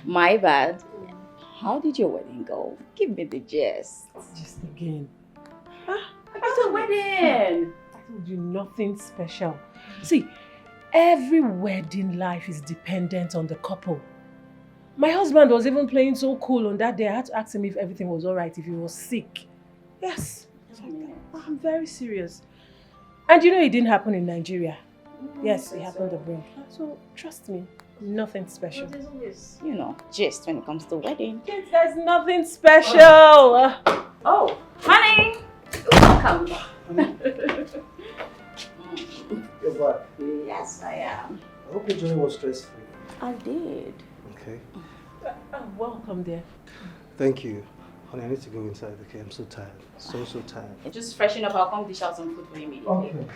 My bad. How did your wedding go? Give me the gist. Just again. It's a wedding. I told you nothing special. See, every wedding life is dependent on the couple. My husband was even playing so cool on that day. I had to ask him if everything was alright, if he was sick. Yes. I'm very serious. And you know it didn't happen in Nigeria. Yes, it happened abroad. So trust me, nothing special. There's always, you know, gist when it comes to wedding. Yes, there's nothing special. Oh, honey! Welcome. You're back. Yes, I am. I hope your journey was stress-free. I did. Okay. Welcome there. Thank you. Honey, I need to go inside, okay? I'm so tired. So tired. Just freshen up. I'll come dish out some food for you immediately. Okay.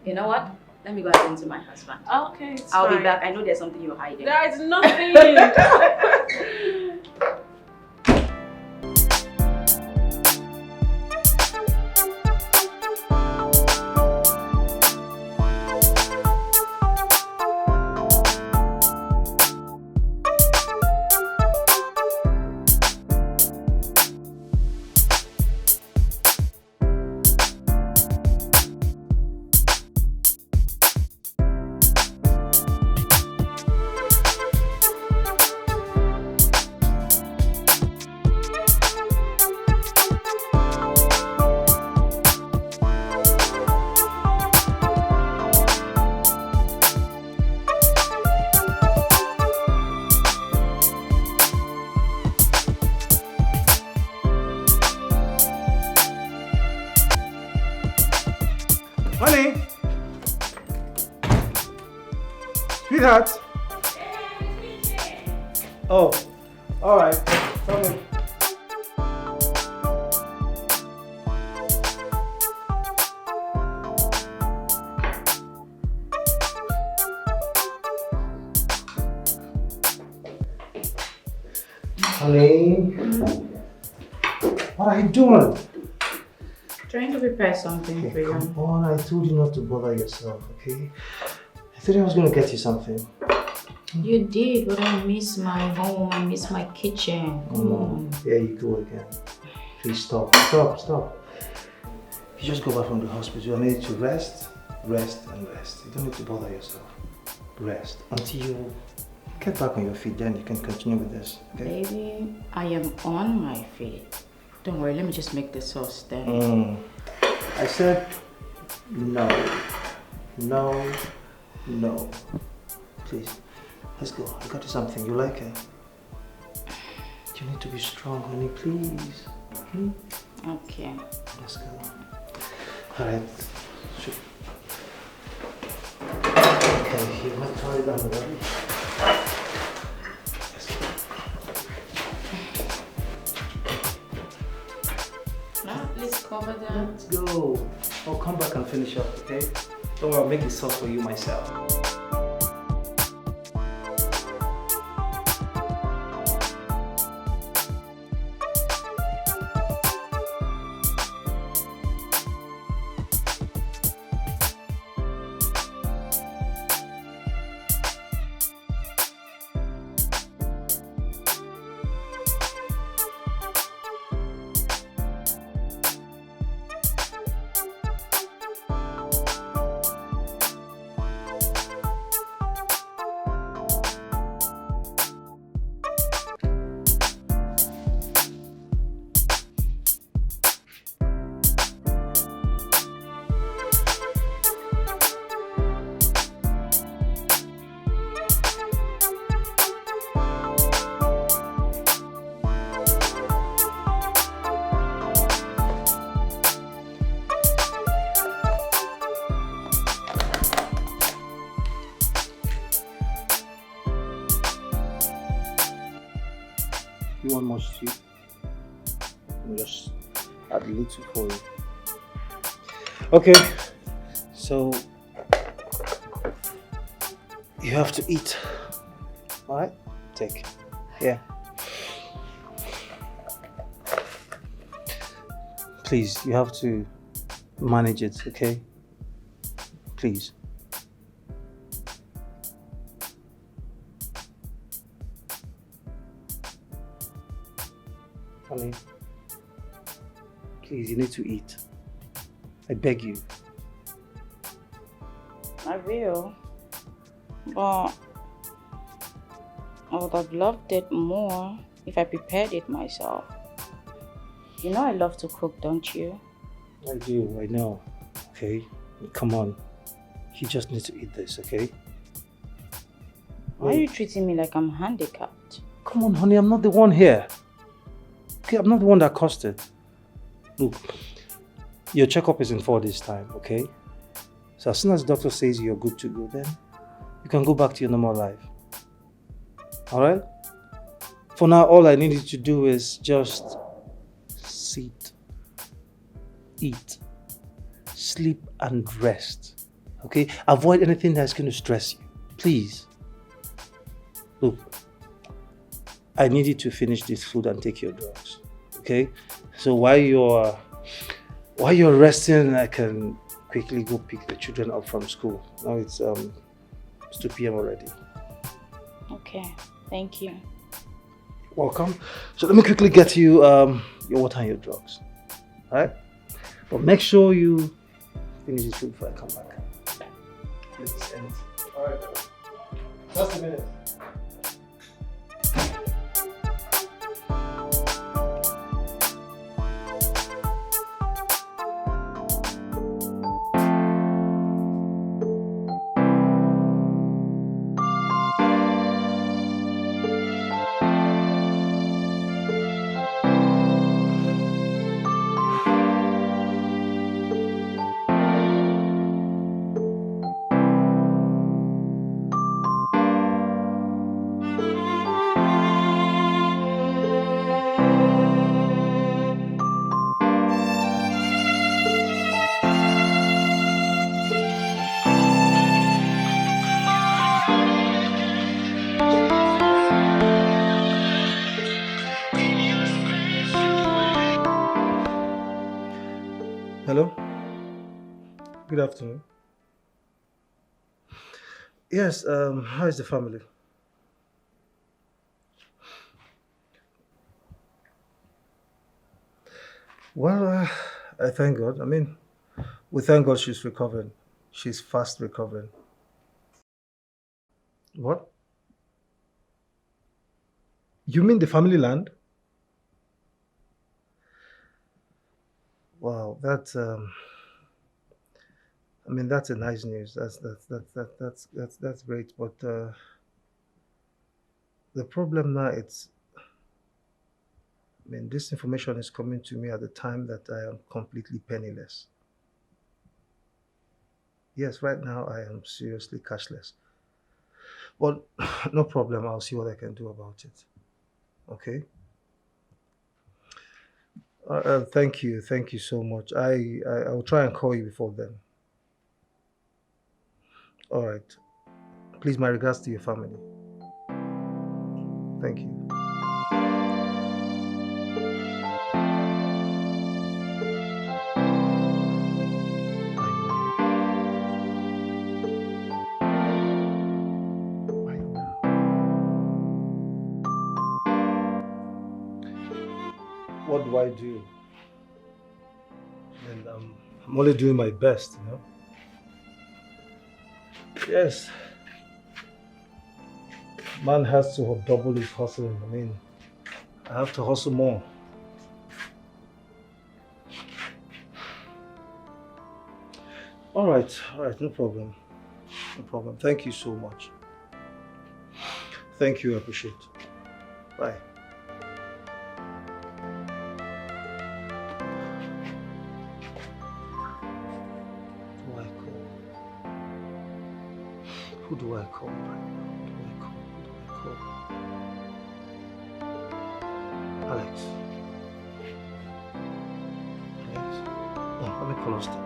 You know what? Let me go attend to my husband. Okay, I'll be back. I know there's something you're hiding. There is nothing. Honey! Sweetheart! Oh, alright. Come in. Honey? What are you doing? Trying to prepare something for you. Come on, I told you not to bother yourself, okay? I thought I was going to get you something. You did, but I miss my home. I miss my kitchen. Come on. There you go again. Please stop. You just go back from the hospital. I need you to rest. You don't need to bother yourself. Rest until you get back on your feet, then you can continue with this, okay? Baby, I am on my feet. Don't worry, let me just make the sauce then. I said no. Please, let's go. I got you something. You like it? You need to be strong, honey, please. Okay. Let's go. Alright. Okay, you might try it down, right? Let's cover that. Let's go. I'll come back and finish up, okay? Don't worry, I'll make the sauce for you myself. You want more stew? I'll just add a little for you. Okay, so you have to eat. Alright? Take. Yeah. Please, you have to manage it, okay? Please. Honey, please, you need to eat. I beg you. I will. But I would have loved it more if I prepared it myself. You know I love to cook, don't you? I do, I know. Okay? Come on. You just need to eat this, okay? Why are you treating me like I'm handicapped? Come on, honey, I'm not the one here. Okay, I'm not the one that caused it. Look, your checkup is in 4 days' time, okay? So as soon as the doctor says you're good to go, then you can go back to your normal life. Alright? For now, all I need you to do is just sit, eat, sleep and rest. Okay? Avoid anything that's going to stress you. Please. Look, I need you to finish this food and take your drugs. Okay? So while you're resting, I can quickly go pick the children up from school. Now it's 2 p.m. already. Okay, thank you. Welcome. So let me quickly get you your water and your drugs. Alright? But make sure you finish this food before I come back. Let's end. Alright. Just a minute. Hello? Good afternoon. Yes, how is the family? Well, I thank God. I mean, we thank God she's recovering. She's fast recovering. What? You mean the family land? Wow, that's I mean that's a nice news. That's great. But the problem now I mean this information is coming to me at the time that I am completely penniless. Yes, right now I am seriously cashless. Well, no problem. I'll see what I can do about it. Okay. Thank you. Thank you so much. I will try and call you before then. All right. Please, my regards to your family. Thank you. What do I do? And I'm only doing my best, you know. Yes. Man has to double his hustling. I mean, I have to hustle more. All right, no problem. No problem. Thank you so much. Thank you, I appreciate it. Bye. Who do I call right now? Who do I call? Alex. Alex? Oh, let me call Austin.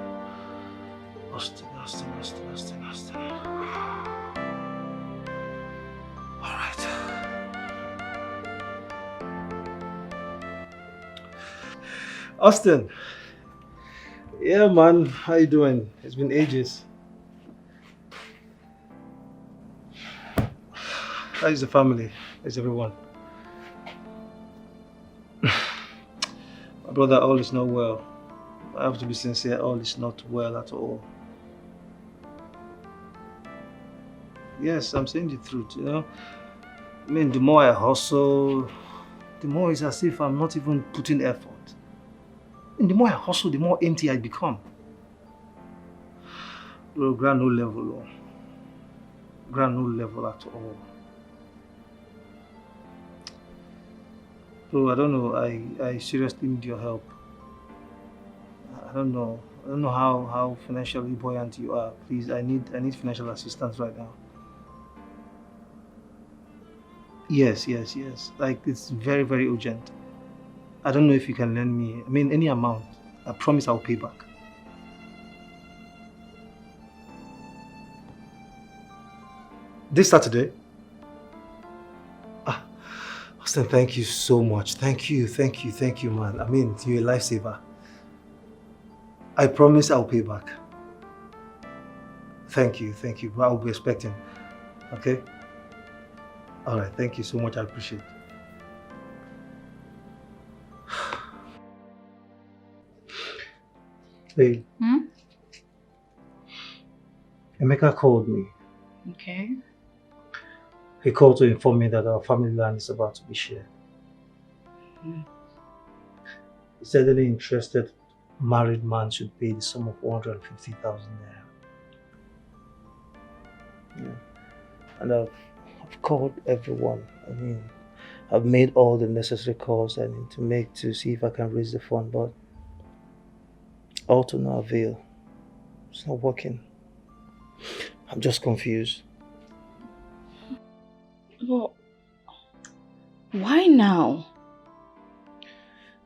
Austin. All right. Austin. Yeah, man. How you doing? It's been ages. How is the family? How's everyone? Brother, all is not well. I have to be sincere, all is not well at all. Yes, I'm saying the truth, you know. I mean, the more I hustle, the more it's as if I'm not even putting effort. And the more I hustle, the more empty I become. Bro, grand no level, grand no level at all. Bro, I don't know, I seriously need your help. I don't know how financially buoyant you are. Please, I need financial assistance right now. Yes. Like, it's very, very urgent. I don't know if you can lend me, I mean, any amount. I promise I'll pay back. This Saturday? Ah, Austin, thank you so much. Thank you, man. I mean, you're a lifesaver. I promise I'll pay back. Thank you. I'll be expecting. Okay? Alright, thank you so much. I appreciate it. Hey. Emeka called me. Okay. He called to inform me that our family land is about to be shared. He said any interested married man should pay the sum of 150,000 naira. Yeah. And I've called everyone. I mean, I've made all the necessary calls I need to make to see if I can raise the fund, but all to no avail. It's not working. I'm just confused. Well, why now?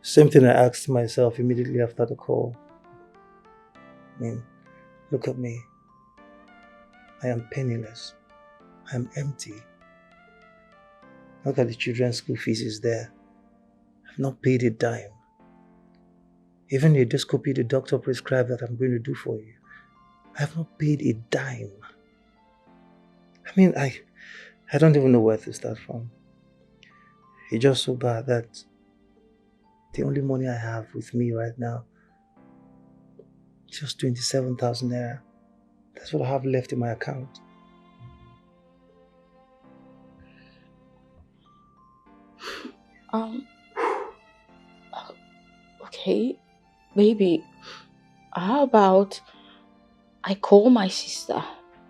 Same thing I asked myself immediately after the call. I mean, look at me. I am penniless. I am empty. Look at the children's school fees is there. I've not paid a dime. Even the endoscopy the doctor prescribed that I'm going to do for you, I have not paid a dime. I mean, I don't even know where to start from. It's just so bad that the only money I have with me right now is just 27,000 naira. That's what I have left in my account. Okay, baby, how about I call my sister?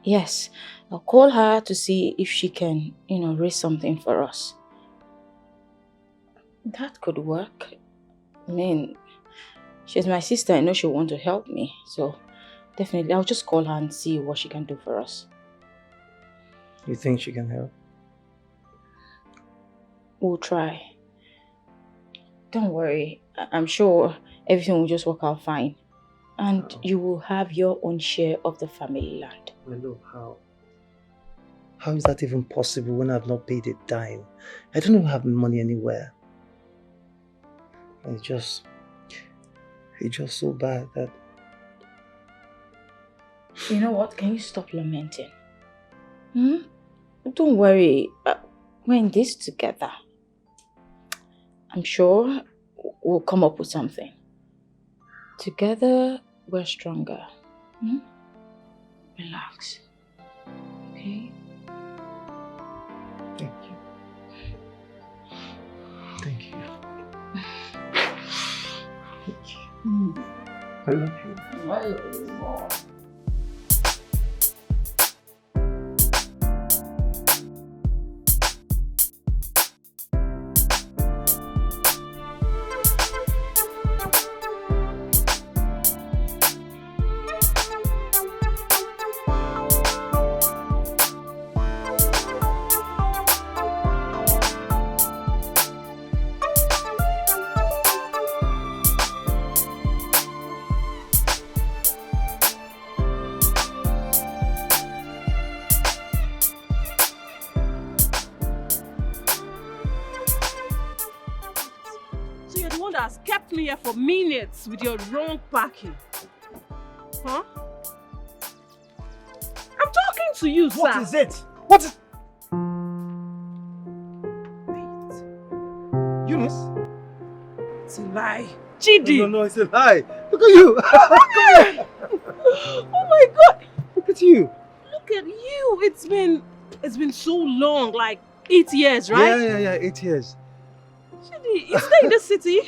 Yes, I'll call her to see if she can, raise something for us. That could work. I mean, she's my sister. I know she'll want to help me. So, definitely, I'll just call her and see what she can do for us. You think she can help? We'll try. Don't worry. I'm sure everything will just work out fine. And you will have your own share of the family land. My love, how? How is that even possible when I've not paid a dime? I don't even have money anywhere. It's just so bad that... You know what? Can you stop lamenting? Don't worry. We're in this together. I'm sure we'll come up with something. Together, we're stronger. Relax. Okay? Thank you. Thank you. I love you. I love you more. For minutes with your wrong packing. Huh? I'm talking to you, sir. What is it? What is... Wait. Unice? It's a lie. Chidi! No, it's a lie. Look at you. Oh my God! Look at you. Look at you! It's been so long, like 8 years, right? Yeah, 8 years. Chidi, you stay in the city?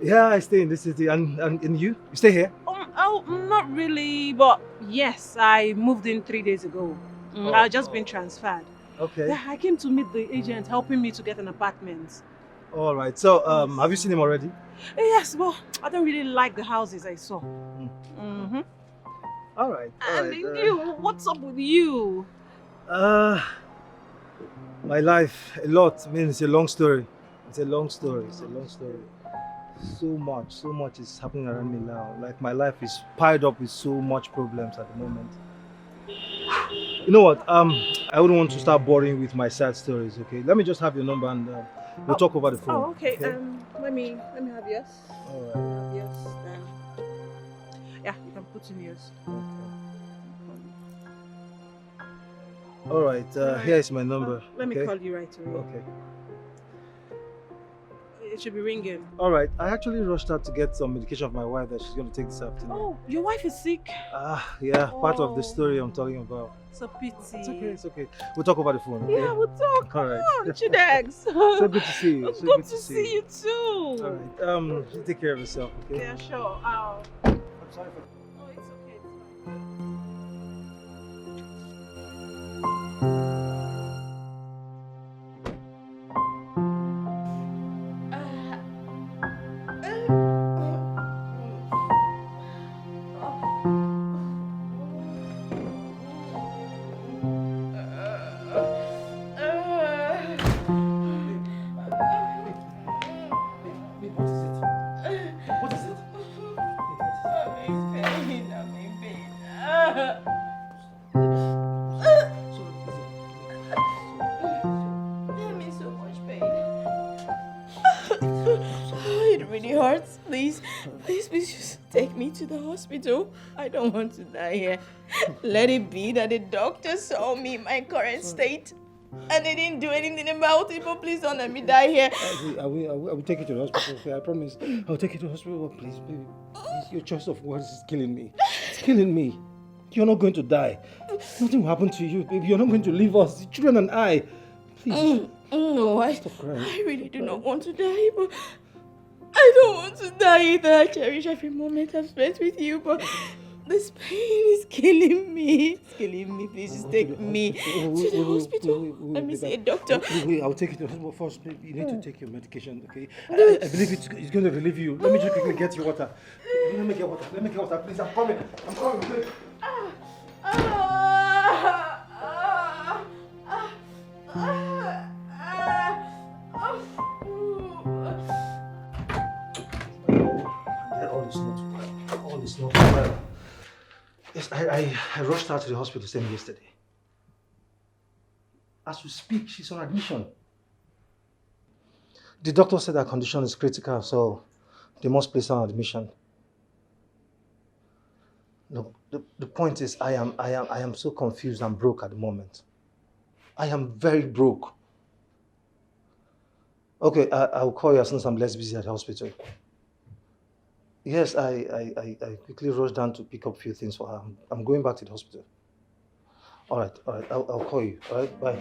Yeah, I stay in this city. And you? You stay here? Oh, not really, but yes, I moved in 3 days ago. I've just been transferred. Okay. Yeah, I came to meet the agent helping me to get an apartment. All right. So, have you seen him already? Yes, but I don't really like the houses I saw. All right. And you, what's up with you? My life, a lot. I mean, it's a long story. So much is happening around me now. Like, my life is piled up with so much problems at the moment. You know what? I wouldn't want to start boring with my sad stories. Okay, let me just have your number and we'll talk over the phone. Oh, okay. Let me have yours. All right. Yes, then. Yeah, you can put in yours. All right. Here is my number. Let me call you right away. Okay. It should be ringing. All right. I actually rushed out to get some medication for my wife that she's going to take this afternoon. Oh, your wife is sick? Yeah. Part of the story I'm talking about. It's a pity. It's okay. We'll talk over the phone. Okay? Yeah, we'll talk. All right. Come on, Chidex. So good to see you. Good to see you too. All right. You take care of yourself, okay? Yeah, sure. I'm sorry for... Oh, it's okay. It's fine. Please just take me to the hospital. I don't want to die here. Let it be that the doctor saw me in my current state and they didn't do anything about it, but please don't let me die here. I will take you to the hospital, okay? I promise. I'll take you to the hospital. Oh, please, baby. Please, your choice of words is killing me. It's killing me. You're not going to die. Nothing will happen to you, baby. You're not going to leave us, the children and I. Please. No, Stop crying. I really do not want to die, but I don't want to die either. I cherish every moment I've spent with you, but this pain is killing me. It's killing me. Please just take me to the hospital. Let me see a doctor. Wait, I'll take you to the hospital first. Baby. You need to take your medication, okay? I believe it's going to relieve you. Let me just quickly get you water. Let me get water. Please, I'm coming. Please. All is not well. Yes, I rushed her to the hospital same yesterday. As we speak, she's on admission. The doctor said her condition is critical, so they must place her on admission. Look, the point is, I am so confused and broke at the moment. I am very broke. Okay, I'll call you as soon as I'm less busy at the hospital. Yes, I quickly rushed down to pick up a few things for her. I'm going back to the hospital. All right, I'll call you. All right, bye.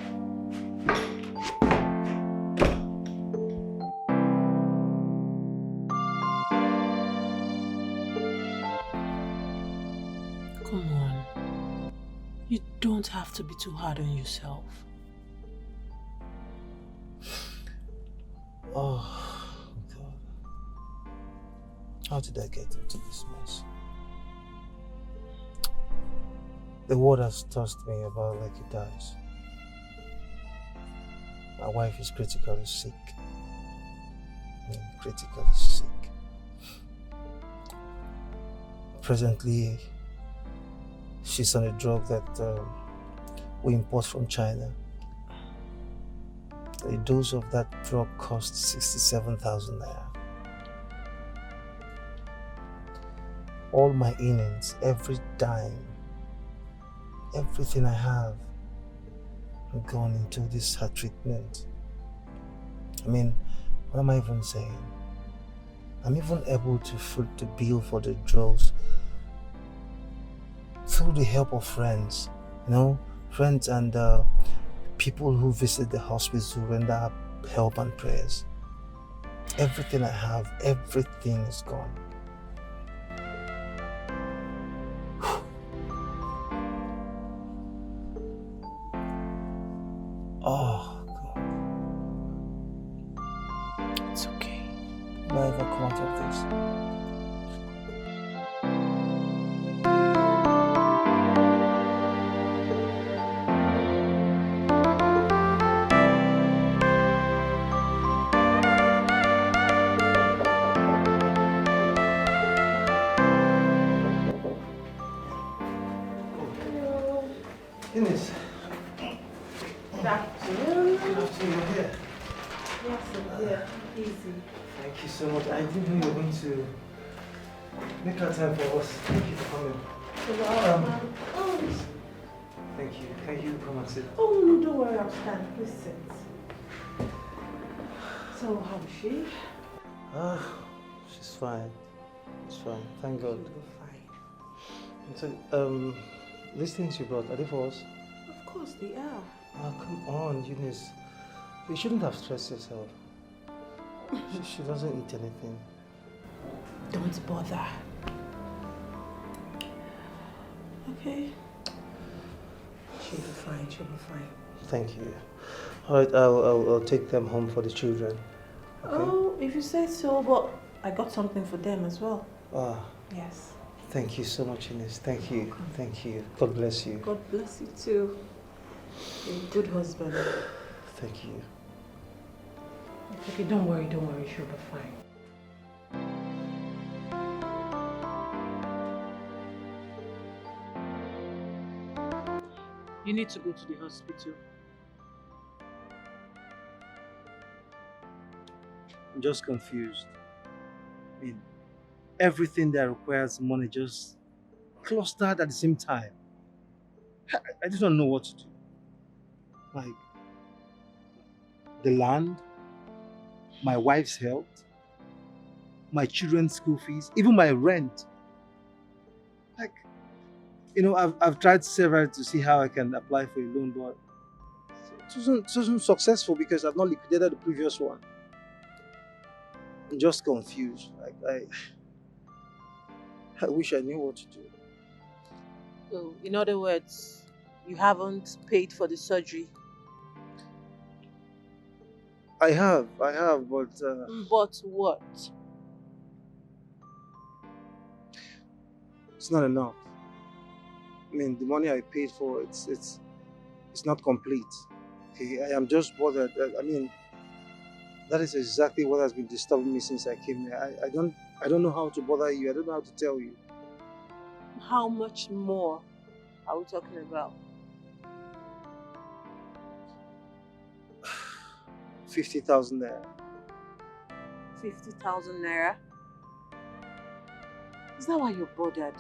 Come on. You don't have to be too hard on yourself. Oh, God. How did I get into this mess? The world has tossed me about like it does. My wife is critically sick. Critically sick. Presently, she's on a drug that we import from China. A dose of that drug costs 67,000 naira. All my innings, every dime, everything I have gone into this her treatment. I mean, what am I even saying? I'm even able to foot the bill for the drugs through the help of friends, friends and people who visit the hospital to render help and prayers. Everything I have, everything is gone. Oh, God. It's okay. Will I ever come out of this? Unice. Good afternoon. Good afternoon, you're here. Yes, I'm here. Easy. Thank you so much. I didn't know you were going to make that time for us. Thank you for coming. Thank you. Can you come and sit? Oh, no, don't worry, I'll stand. Please sit. So, how is she? She's fine. She's fine. Thank God. She'll be fine. So, these things you brought, are they for us? Of course they are. Oh, come on, Unice. You shouldn't have stressed yourself. She doesn't eat anything. Don't bother. Okay. She'll be fine, she'll be fine. Thank you. Alright, I'll take them home for the children. Okay? Oh, if you say so, but I got something for them as well. Ah, Yes. thank you so much, Unice. Thank you. Thank you. God bless you. God bless you too. You're a good husband. Thank you. Okay, don't worry, she'll be fine. You need to go to the hospital. I'm just confused. I mean, everything that requires money just clustered at the same time. I just don't know what to do. Like, the land, my wife's health, my children's school fees, even my rent. Like, I've tried several to see how I can apply for a loan, but it wasn't successful because I've not liquidated the previous one. I'm just confused. Like, I wish I knew what to do. So, in other words, you haven't paid for the surgery. I have, but But what? it's not enough. I mean, the money I paid for, it's not complete. Okay, I am just bothered. I mean, that is exactly what has been disturbing me since I came here. I don't know how to bother you. I don't know how to tell you. How much more are we talking about? 50,000 naira. 50,000 naira? Is that why you're bothered?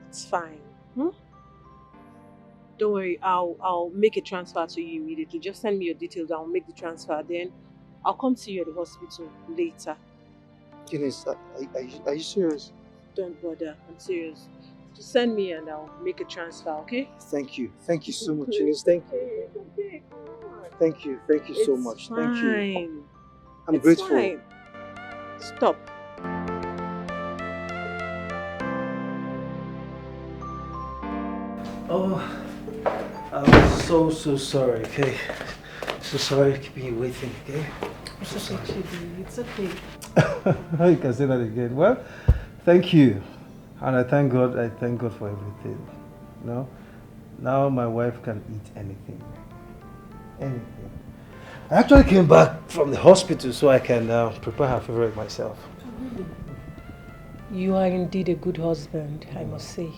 It's fine. Don't worry, I'll make a transfer to you immediately. Just send me your details, I'll make the transfer. Then I'll come see you at the hospital later. Unice, are you serious? Don't bother, I'm serious. Just send me and I'll make a transfer, okay? Thank you so much, Unice. Thank you. Okay, come on. Thank you so much. Thank you. Fine. I'm It's grateful. Fine. Stop. Oh, I'm so sorry, okay? So sorry keeping you waiting, okay? It's okay, Chibi. It's okay. You can say that again. Well, thank you. And I thank God for everything. Now my wife can eat anything. Anything. I actually came back from the hospital so I can prepare her favorite myself. You are indeed a good husband, I must say.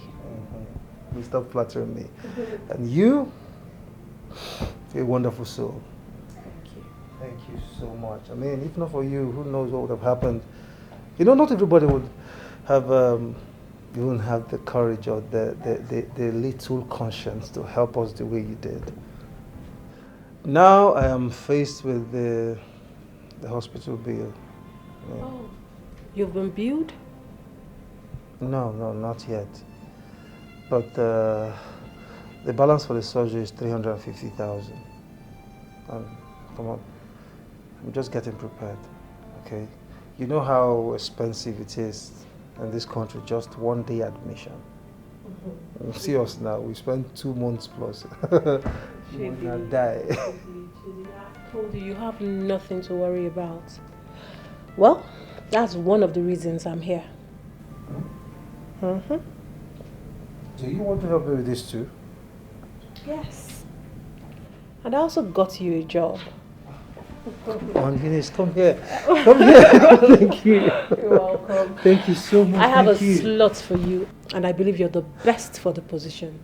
Please stop flattering me. And you're a wonderful soul. Thank you. Thank you so much. I mean, if not for you, who knows what would have happened? Not everybody would have even have the courage or the little conscience to help us the way you did. Now I am faced with the the hospital bill. Yeah. Oh, you've been billed? No, not yet. But the balance for the surgery is 350,000. Come on, I'm just getting prepared, okay? You know how expensive it is in this country, just 1 day admission. See us now, we spent 2 months plus. You will not die. I told you, you have nothing to worry about. Well, that's one of the reasons I'm here. Do you want to help me with this too? Yes. And I also got you a job. Come on, Unice, come here. Come here. Thank you. You're welcome. Thank you so much. I have Thank a you. slot for you, and I believe you're the best for the position.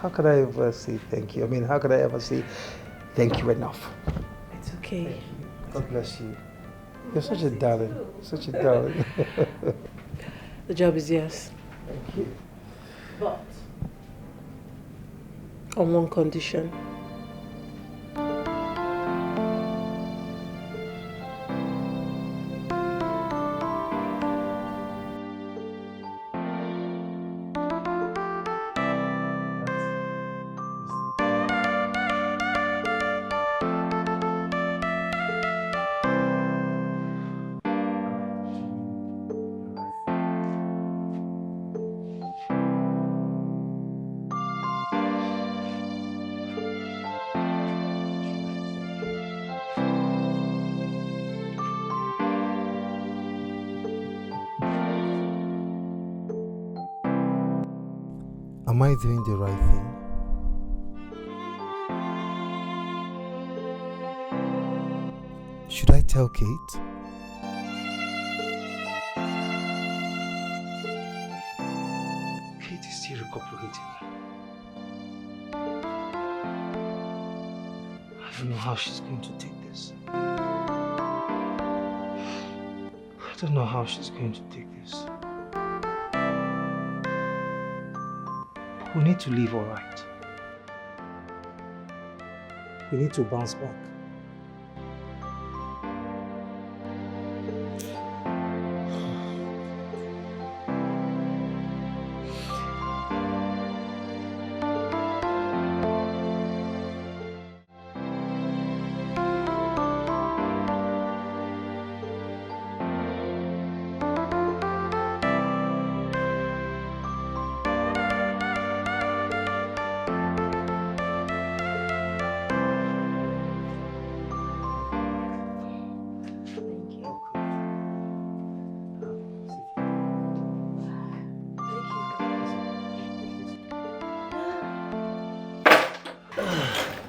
How could I ever say thank you? I mean, how could I ever say thank you enough? It's okay. God bless you. You're such a darling. Such a darling. The job is yours. Thank you. But on one condition. Am I doing the right thing? Should I tell Kate? Kate is still recuperating. I don't know how she's going to take this. I don't know how she's going to take this. We need to live all right. We need to bounce back.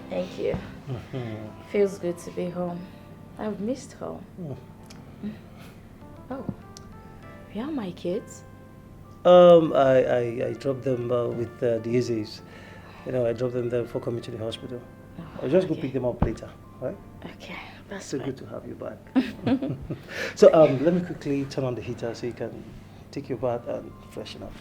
Thank you. Feels good to be home. I've missed home. Oh, where are my kids? I dropped them with the Uzis. You know, I dropped them there before coming to the hospital. Oh, I'll just go okay. pick them up later, right? Okay, that's So fine. good to have you back. So let me quickly turn on the heater so you can take your bath and freshen up.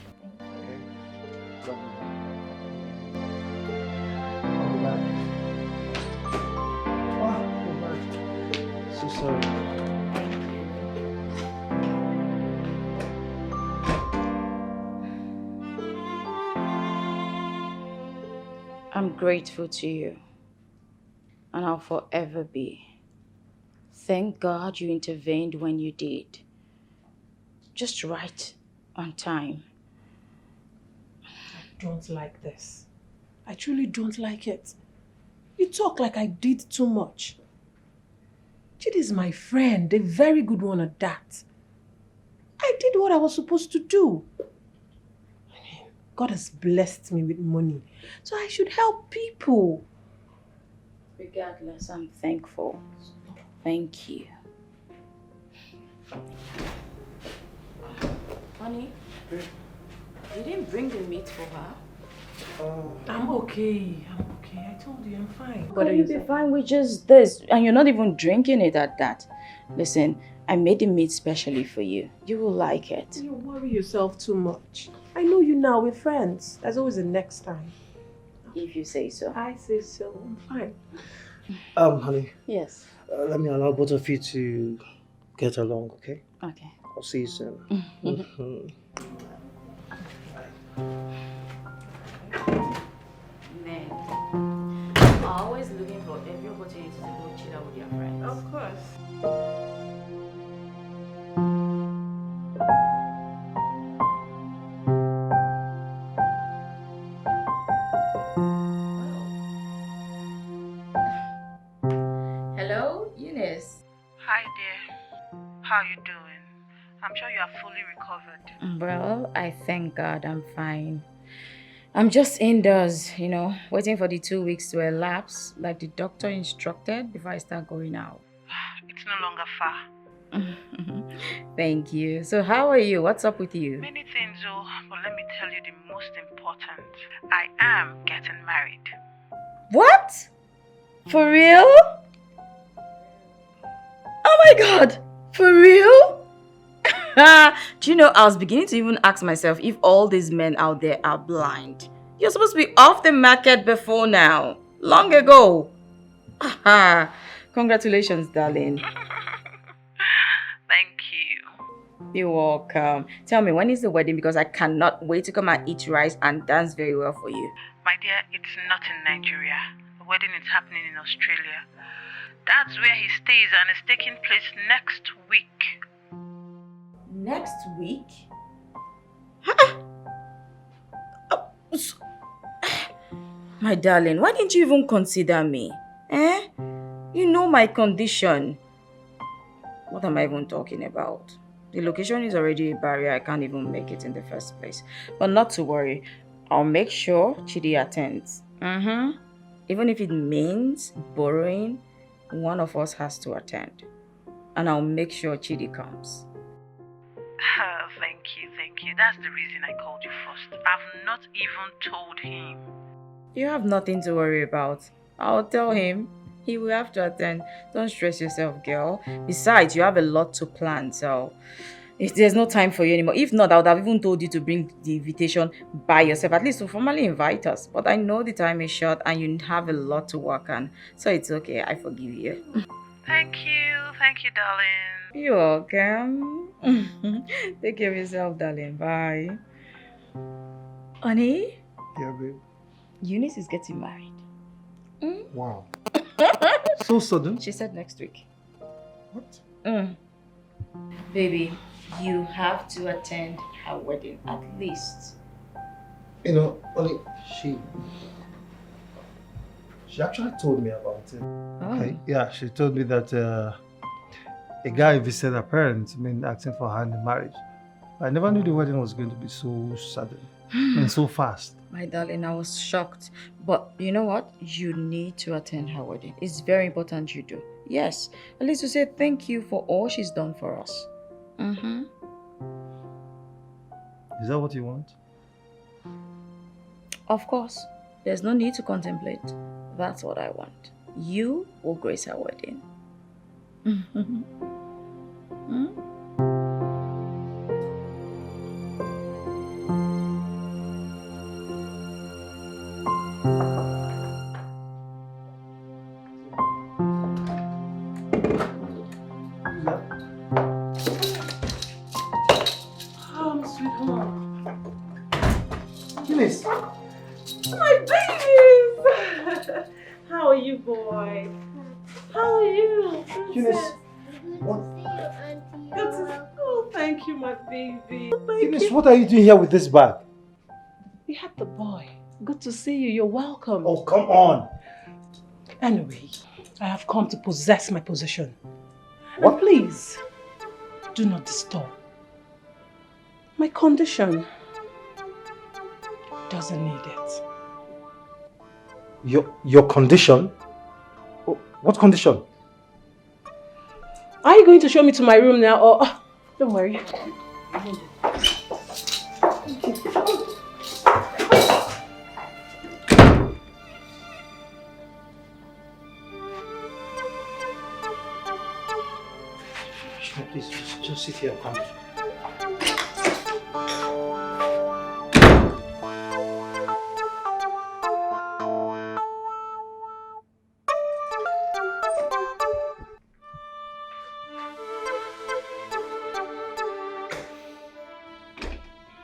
So sorry. I'm grateful to you, and I'll forever be. Thank God you intervened when you did. Just right on time. I don't like this. I truly don't like it. You talk like I did too much. Chidi is my friend, a very good one at that. I did what I was supposed to do. I mean, God has blessed me with money, so I should help people. Regardless, I'm thankful. Thank you. Honey, you didn't bring the meat for her? I'm okay. I told you I'm fine. But you'll be fine with just this, and you're not even drinking it at that. Listen, I made the meat specially for you. You will like it. You worry yourself too much. I know you now, we're friends. There's always a next time. If you say so. I say so. I'm fine. Honey. Yes. Let me allow both of you to get along, okay? Okay. I'll see you soon. Mhm. Man, I'm always looking for every opportunity to go chill out with your friends. Of course. Hello, Unice. Hi there. How you doing? I'm sure you are fully recovered. Well, I thank God I'm fine. I'm just indoors, waiting for the 2 weeks to elapse, like the doctor instructed, before I start going out. It's no longer far. Thank you. So, how are you? What's up with you? Many things, oh, but let me tell you the most important. I am getting married. What? For real? Oh my God! For real? Do you know, I was beginning to even ask myself if all these men out there are blind. You're supposed to be off the market before now. Long ago. Congratulations, darling. Thank you. You're welcome. Tell me, when is the wedding? Because I cannot wait to come and eat rice and dance very well for you. My dear, it's not in Nigeria. The wedding is happening in Australia. That's where he stays and it's taking place next week. Next week? My darling, why didn't you even consider me? Eh? You know my condition. What am I even talking about? The location is already a barrier. I can't even make it in the first place. But not to worry. I'll make sure Chidi attends. Even if it means borrowing, one of us has to attend. And I'll make sure Chidi comes. Thank you. That's the reason I called you first. I've not even told him. You have nothing to worry about. I'll tell him. He will have to attend. Don't stress yourself, girl. Besides, you have a lot to plan, so if there's no time for you anymore. If not, I would have even told you to bring the invitation by yourself, at least to formally invite us. But I know the time is short and you have a lot to work on, so it's okay. I forgive you. Thank you, darling. You're welcome. Take care of yourself, darling. Bye. Honey, Yeah, babe. Unice is getting married. Wow. So sudden. She said next week. What? Baby, you have to attend her wedding at least. You know, only she actually told me about it. Okay. Yeah, she told me that a guy visited her parents, asking for her hand in marriage. I never knew the wedding was going to be so sudden and so fast. My darling, I was shocked. But you know what? You need to attend her wedding. It's very important you do. Yes, at least to say thank you for all she's done for us. Is that what you want? Of course. There's no need to contemplate. That's what I want. You will grace her wedding. Unice! My babies! How are you, boy? How are you? Unice! What? Good to Oh, thank you, my baby. Unice, what are you doing here with this bag? We had the boy. Good to see you. You're welcome. Oh, come on! Anyway, I have come to possess my position. What? And please, do not disturb. My condition doesn't need it. Your condition? Oh, what condition? Are you going to show me to my room now or... Oh, don't worry. Please, just sit here and come.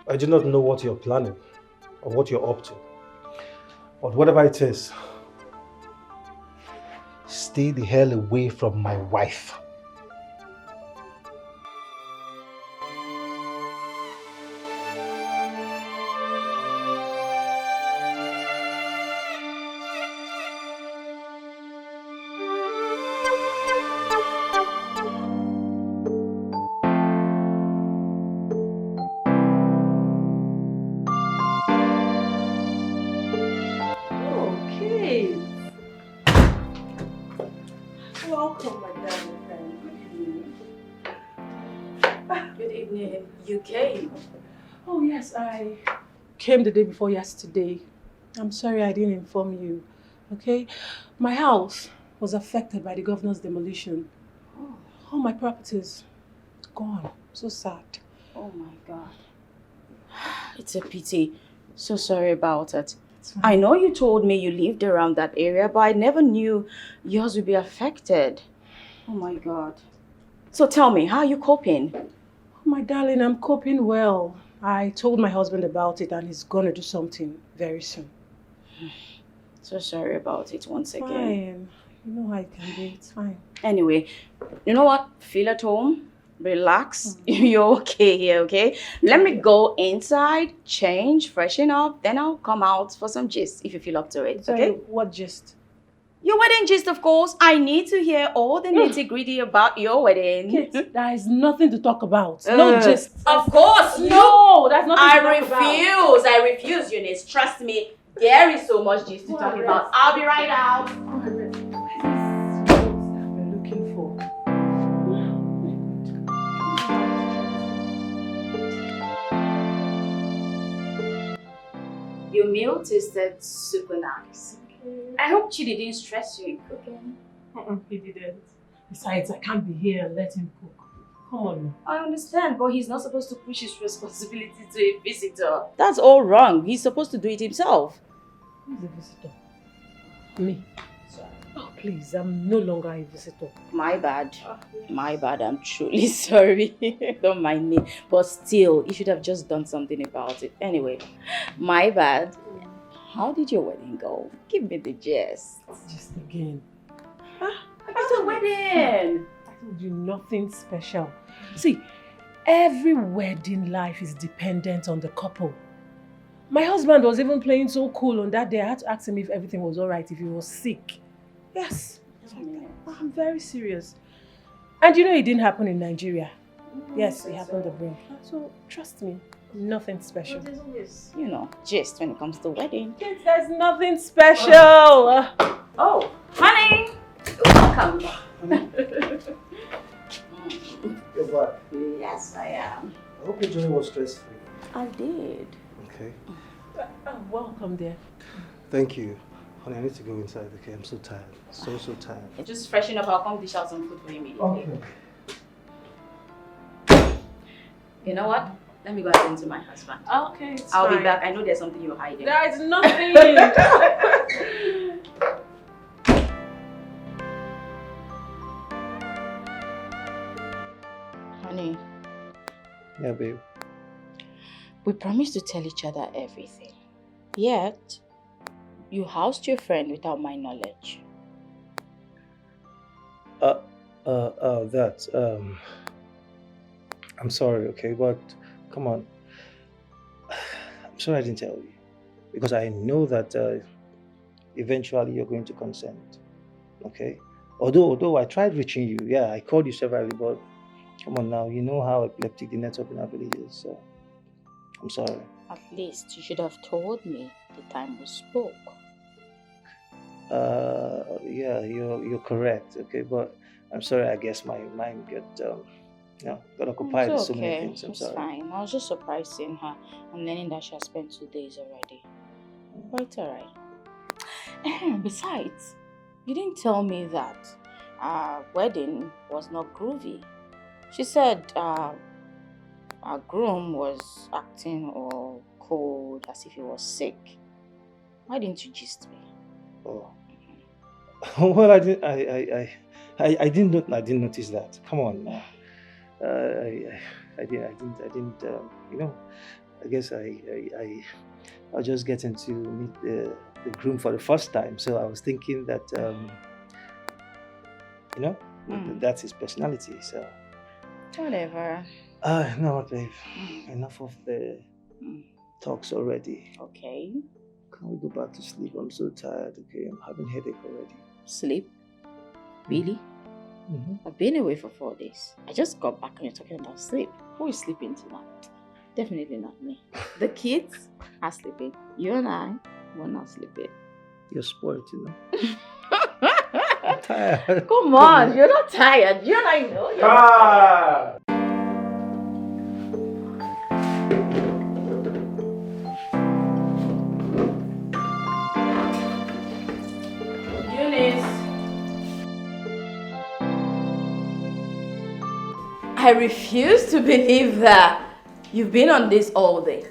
I do not know what you're planning or what you're up to. But whatever it is, stay the hell away from my wife. Okay. Welcome, my darling friend. Good evening. You came. Oh yes, I came the day before yesterday. I'm sorry I didn't inform you. Okay? My house was affected by the governor's demolition. Oh, All my properties gone. So sad. oh my God. It's a pity. So sorry about it. It's fine. I know you told me you lived around that area, but I never knew yours would be affected. Oh my God. So tell me, how are you coping? Oh, my darling, I'm coping well. I told my husband about it and he's gonna do something very soon. So sorry about it once again. Fine. You know how it can be. It's fine. Anyway, you know what? Feel at home. Relax. You're okay here, okay? Let me go inside, change, freshen up, then I'll come out for some gist if you feel up to it, Sorry, okay? what gist? Your wedding gist, of course. I need to hear all the nitty-gritty about your wedding. Kate, there is nothing to talk about. No gist. Of course, No, that's nothing to talk about. I refuse, Unice. Trust me, there is so much gist to talk about. I'll be right out. I've been looking for. Your meal tasted super nice. I hope she didn't stress you in cooking. He didn't. Besides, I can't be here and let him cook. Come on now. I understand, but he's not supposed to push his responsibility to a visitor. That's all wrong. He's supposed to do it himself. Who's the visitor? Me. Sorry. Oh, please, I'm no longer a visitor. My bad. My bad. I'm truly sorry. Don't mind me. But still, you should have just done something about it. Anyway, my bad. How did your wedding go? Give me the gist. Just again. About the wedding. I told you nothing special. See, every wedding life is dependent on the couple. My husband was even playing so cool on that day. I had to ask him if everything was alright, if he was sick. Yes. I'm very serious. And you know it didn't happen in Nigeria. Yes, it happened abroad. So trust me, nothing special. There's always, gist when it comes to wedding. Yes, there's nothing special. Oh, honey! Welcome. You're back. Yes, I am. I hope your journey was stress-free. I did. Okay. Welcome there. Thank you. Honey, I need to go inside, okay? I'm so tired. So tired. Just freshen up. I'll come dish out some food for you immediately. Okay. You know what? Let me go attend to my husband. Okay, it's I'll fine. be back. I know there's something you're hiding. There is nothing. Honey, Yeah, babe. we promised to tell each other everything. Yet, you housed your friend without my knowledge. I'm sorry, okay, but come on. I'm sorry I didn't tell you. Because I know that eventually you're going to consent, okay? Although I tried reaching you, yeah, I called you severally, but come on now, you know how epileptic the network in our village is, so I'm sorry. At least you should have told me the time we spoke. Yeah, you're correct, okay, but I'm sorry, I guess my mind got occupied with It's so many okay. things. I'm It's sorry. fine. I was just surprised seeing her and learning that she has spent 2 days already. But it's alright. Besides, you didn't tell me that our wedding was not groovy. She said our groom was acting all cold as if he was sick. Why didn't you gist me? Oh. Well, I didn't notice that. Come on now. I didn't. I guess I was just getting to meet the groom for the first time. So I was thinking that, that's his personality. So, Whatever. no, babe. Enough of the Mm. talks already. Okay. Can we go back to sleep? I'm so tired, okay? I'm having headache already. Sleep? Really? I've been away for 4 days. I just got back and you're talking about sleep. Who is sleeping tonight? Definitely not me. The kids are sleeping. You and I were not sleeping. You're spoiled, I'm tired. Come on, you're not tired. You and I know you're not tired. Unice. I refuse to believe that you've been on this all day.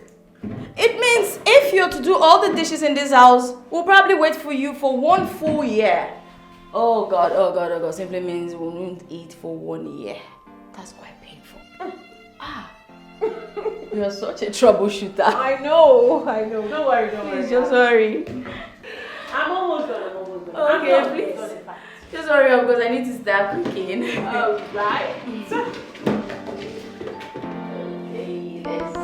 It means if you're to do all the dishes in this house, we'll probably wait for you for 1 full year. Oh God, oh God, oh God, simply means we won't eat for 1 year. That's quite painful. You're such a troubleshooter. I know. Don't worry. Please, just worry. I'm almost done. Okay, please. Just hurry up because I need to start cooking. Alright. Okay, let's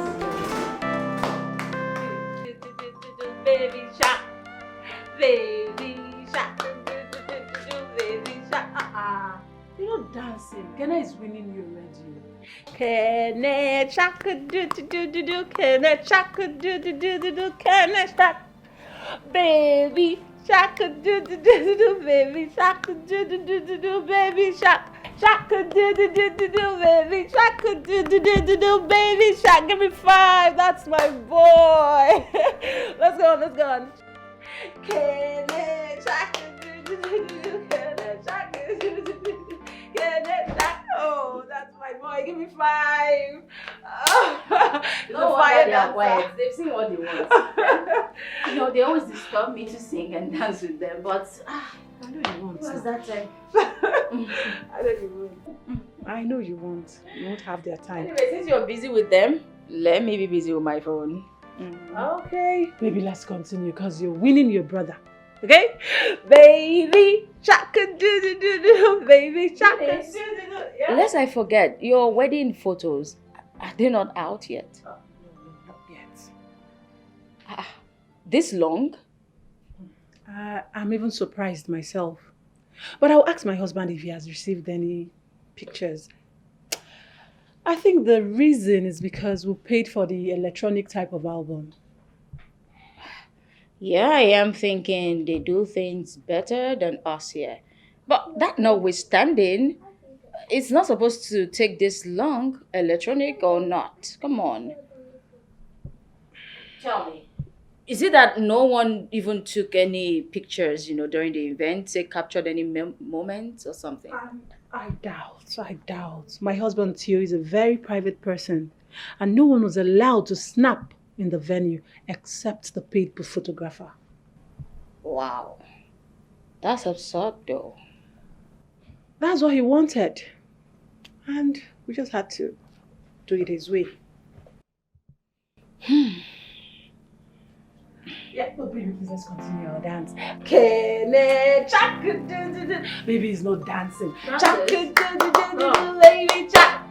Baby shark, baby shark, baby shark. You're not dancing. Kenna is winning you already. Kenna shark do Kenna shark do Kenna shark, baby shark do baby shark do baby shark. Shark do baby shark do baby shark. Give me 5. That's my boy. Let's go on. Kenny shark do Kenny shark Kenny shark. Oh, that's my boy. Give me 5. No wonder they are quiet. They've seen what they want. They always disturb me to sing and dance with them, but I know you won't. what's that time? I know you won't. You won't have their time. Anyway, since you're busy with them, let me be busy with my phone. Okay. Baby, let's continue because you're winning your brother. Okay? Baby shark do baby shark do. Yeah. Lest I forget, your wedding photos, are they not out yet? No, not yet. This long? I'm even surprised myself. But I'll ask my husband if he has received any pictures. I think the reason is because we paid for the electronic type of album. Yeah, I am thinking they do things better than us here. But that notwithstanding, it's not supposed to take this long, electronic or not. Come on. Tell me. Is it that no one even took any pictures, during the event, say captured any moments or something? I doubt. My husband, Theo, is a very private person. And no one was allowed to snap in the venue except the paid photographer. Wow. That's absurd though. That's what he wanted. And we just had to do it his way. Yeah, but baby, please let's continue our dance. Baby is not dancing. Baby chak.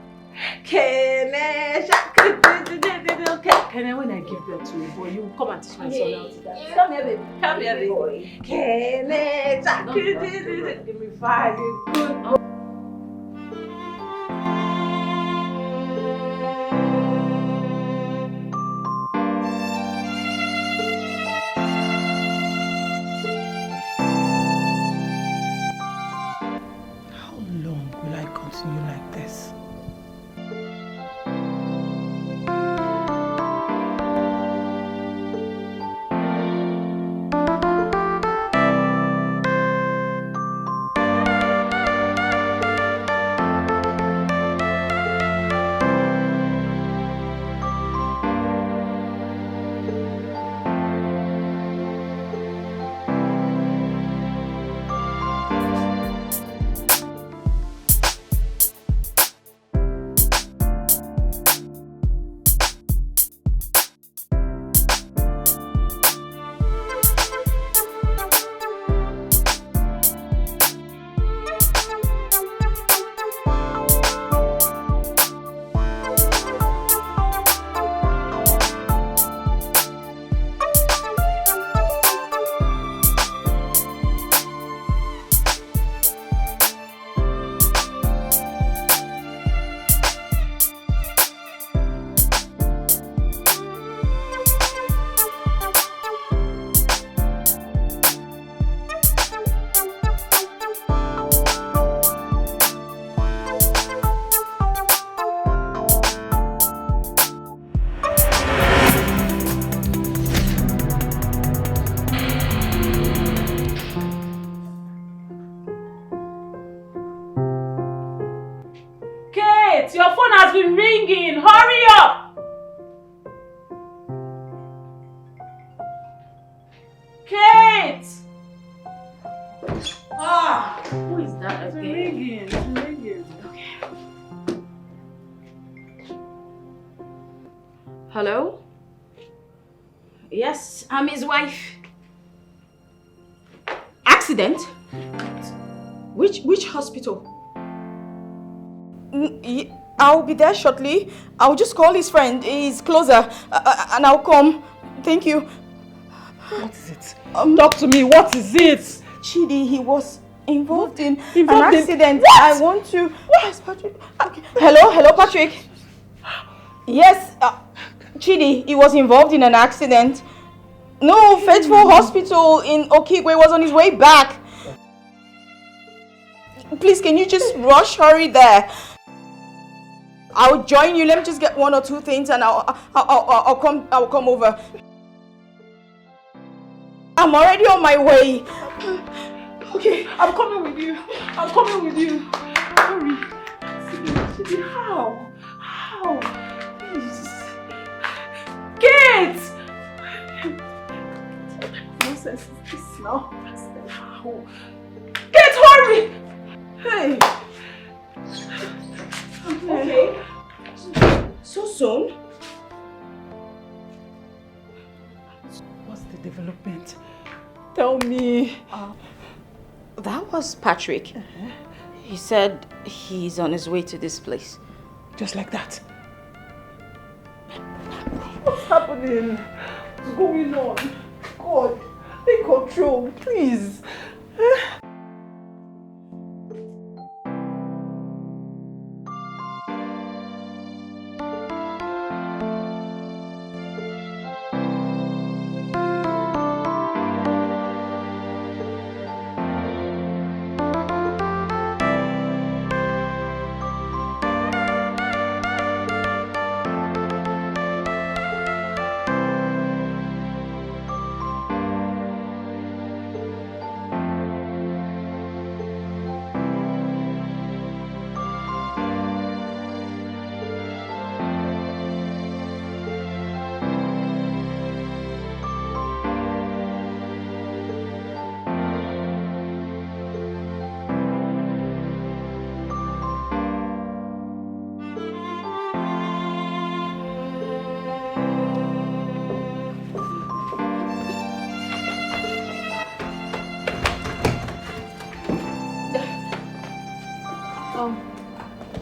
Kene when I give birth to you, boy, you come and teach my son how to dance. Come here, baby. Come here, baby. Kene chak. Give me 5. You good. Continue like this. Kate, your phone has been ringing. Hurry up! Kate! Who is that It's again? ringing. It's ringing. Hello? Yes, I'm his wife. Accident? Which hospital? I'll be there shortly. I'll just call his friend. He's closer. And I'll come. Thank you. What is it? Talk to me. What is it? Chidi, he was involved in an Involved in- accident. What? I want to... Yes, Patrick. Okay. Hello, Patrick. Yes, Chidi, he was involved in an accident. No, Faithful Hospital in Okigwe was on his way back. Please, can you just hurry there? I'll join you. Let me just get one or two things and I'll come over. I'm already on my way. Okay, I'm coming with you. Hurry. How? Please. Kate! What nonsense is this now? How? Kate, hurry! Hey. Okay. So soon? What's the development? Tell me. That was Patrick. He said he's on his way to this place. Just like that. What's happening? What's going on? God, take control, please.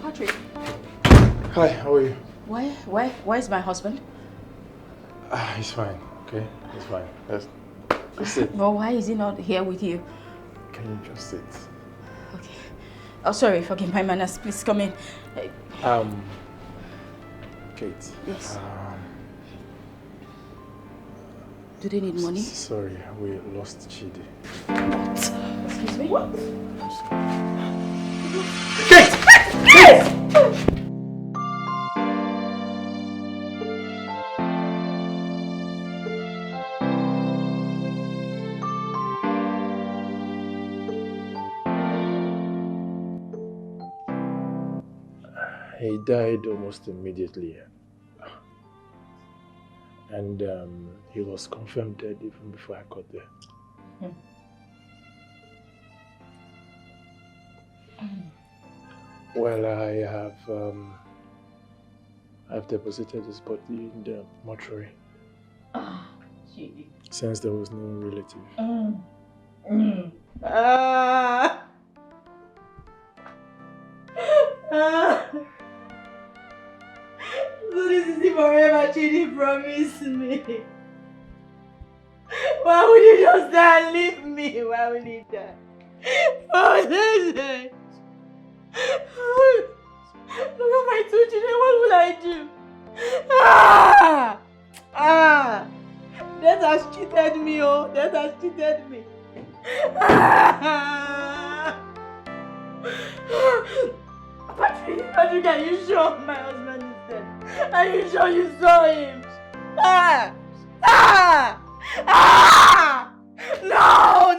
Patrick, Hi, how are you? why is my husband? He's fine, okay? He's fine. Let's sit. Well, why is he not here with you? Can you just sit? Okay. Oh, sorry, forgive my manners. Please come in. Kate. Yes. Do they need money? Sorry, we lost Chidi. Excuse me? What? He died almost immediately. And he was confirmed dead even before I got there. Well, I've deposited his body in the mortuary. Since there was no relative. So this is the forever Chidi promised me. Why would you just die and leave me? Why would he die? Why would he die? Look at my two children, what will I do? Death has cheated me, oh. Death has cheated me. Patrick, are you sure my husband is dead? Are you sure you saw him? No.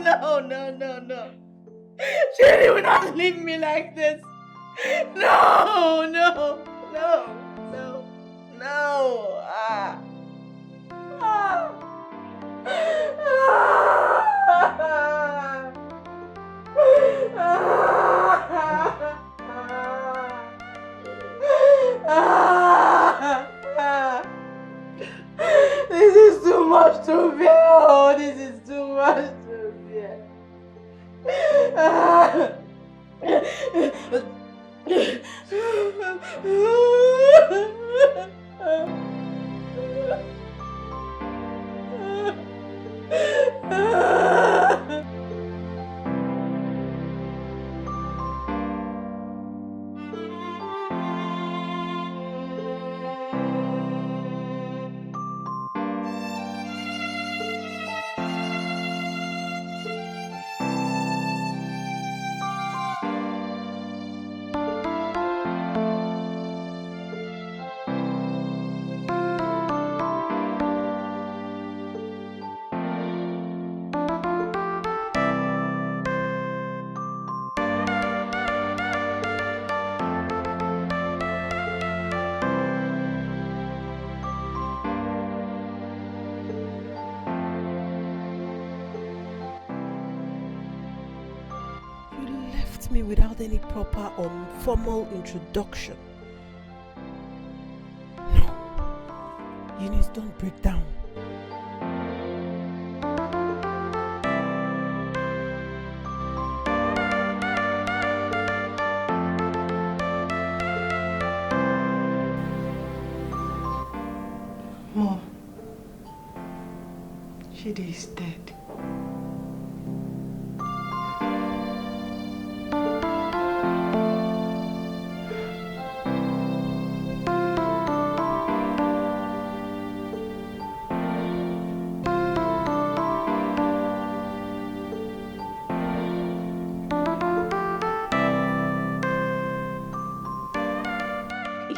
Chidi will not leave me like this. No, no, no, no, no. Ah. Ah. This is too much to bear. Oh, this is too much to bear. Me without any proper or formal introduction. No. Unice, don't break down. Mom, Chidi is dead.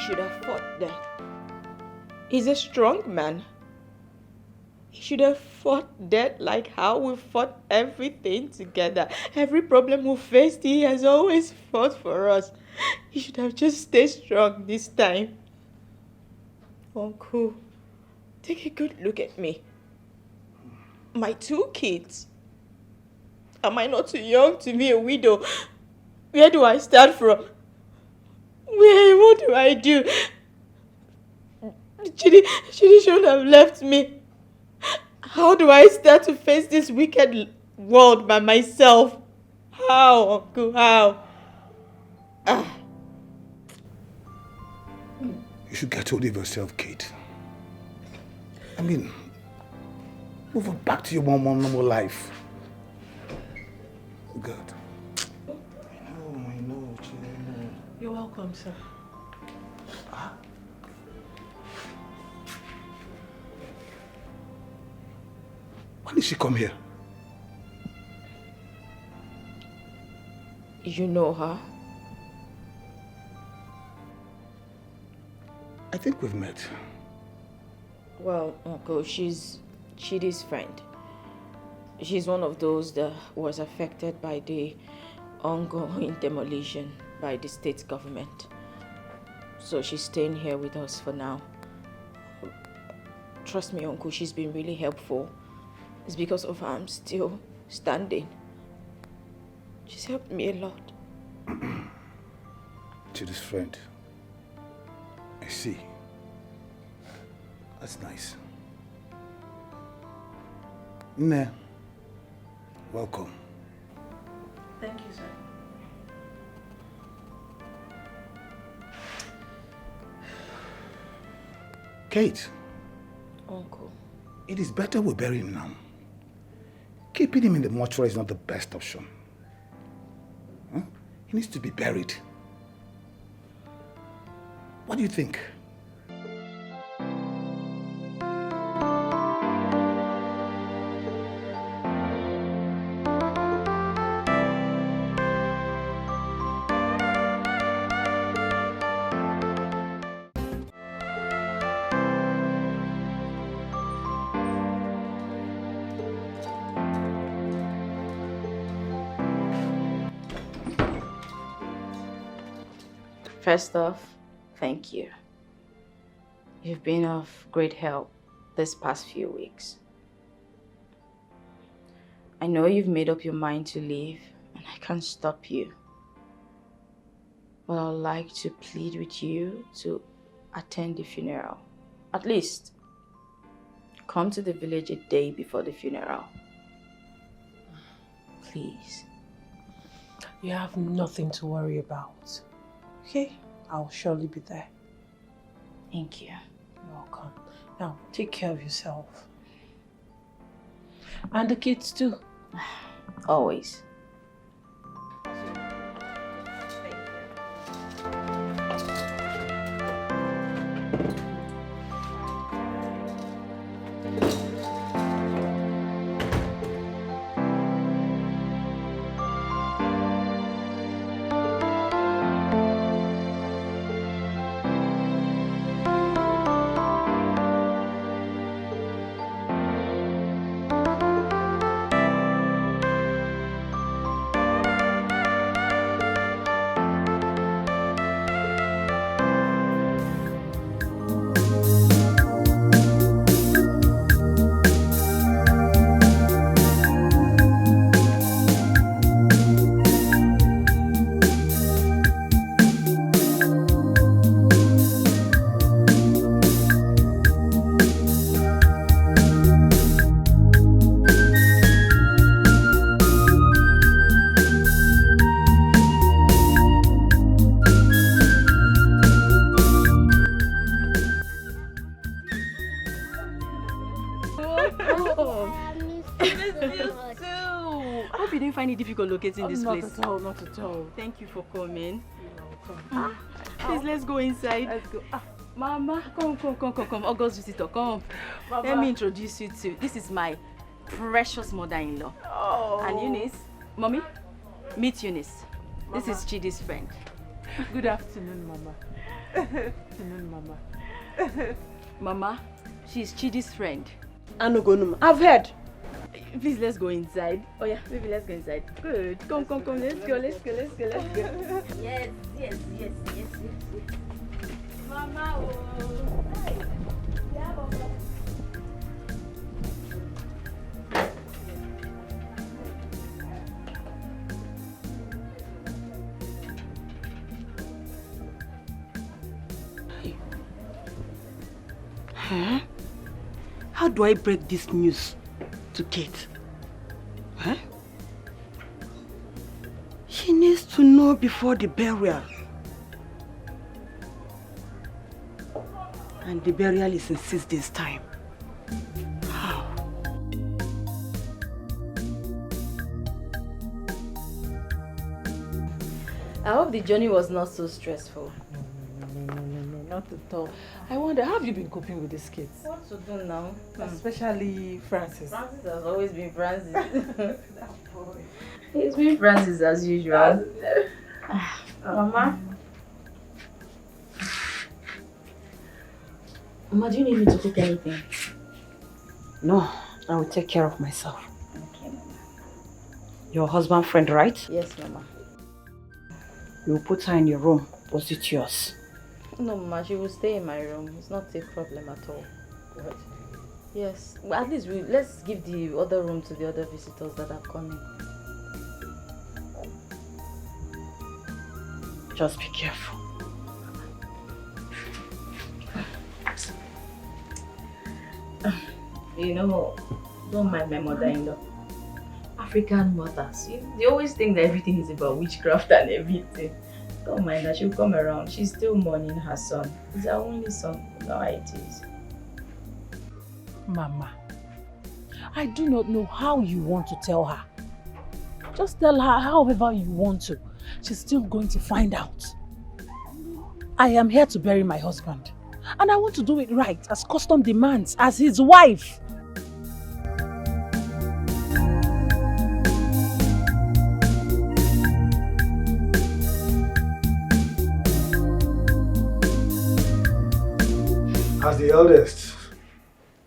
Should have fought that. He's a strong man. He should have fought that like how we fought everything together. Every problem we faced, he has always fought for us. He should have just stayed strong this time. Uncle, take a good look at me. My 2 kids. Am I not too young to be a widow? Where do I start from? What do I do? Chidi shouldn't have left me. How do I start to face this wicked world by myself? How, Uncle? How? You should get hold of yourself, Kate. I mean, move back to your normal life. God. I know, Chidi. You're welcome, sir. When did she come here? You know her? I think we've met. Well, Uncle, she's Chidi's friend. She's one of those that was affected by the ongoing demolition by the state government. So she's staying here with us for now. Trust me, Uncle, she's been really helpful. It's because of her I'm still standing. She's helped me a lot. Chidi's friend. I see. That's nice. Nah. Welcome. Thank you, sir. Kate. Uncle. It is better we bury him now. Keeping him in the mortuary is not the best option. Huh? He needs to be buried. What do you think? First off, thank you. You've been of great help this past few weeks. I know you've made up your mind to leave, and I can't stop you. But I'd like to plead with you to attend the funeral. At least, come to the village a day before the funeral. Please. You have nothing to worry about. Okay? I'll surely be there. Thank you. You're welcome. Now, take care of yourself. And the kids too. Always. Locating this place. Not at all, not at all. Thank you for coming. You're welcome. Please, let's go inside. Let's go. Mama, come. August visitor, come. Mama. Let me introduce you to, this is my precious mother-in-law. Oh. And Unice. Mommy, meet Unice. This is Chidi's friend. Good afternoon, Mama. Afternoon, Mama. Mama, she's Chidi's friend. I've heard. Please, let's go inside. Oh yeah, maybe let's go inside. Good. Come. Let's go. Yes. Mama, Hi. Yeah, Mama. Huh? How do I break this news to Kate? Huh? She needs to know before the burial. And the burial is in 6 days' time. How? I hope the journey was not so stressful. No, not at all. I wonder, how have you been coping with these kids? What to do now? Especially Francis. Francis has always been Francis. He's been Francis as usual. Mama? Mama, do you need me to cook anything? No, I will take care of myself. Okay, Mama. Your husband friend, right? Yes, Mama. You will put her in your room. Was it yours? No, Mama, she will stay in my room. It's not a problem at all. What? Yes, well, at least let's give the other room to the other visitors that are coming. Just be careful. You know, don't mind my mother-in-law. African mothers, they always think that everything is about witchcraft and everything. Don't mind her, she'll come around. She's still mourning her son. He's our only son. You know how it is. Mama, I do not know how you want to tell her. Just tell her however you want to. She's still going to find out. I am here to bury my husband. And I want to do it right, as custom demands, as his wife. As the eldest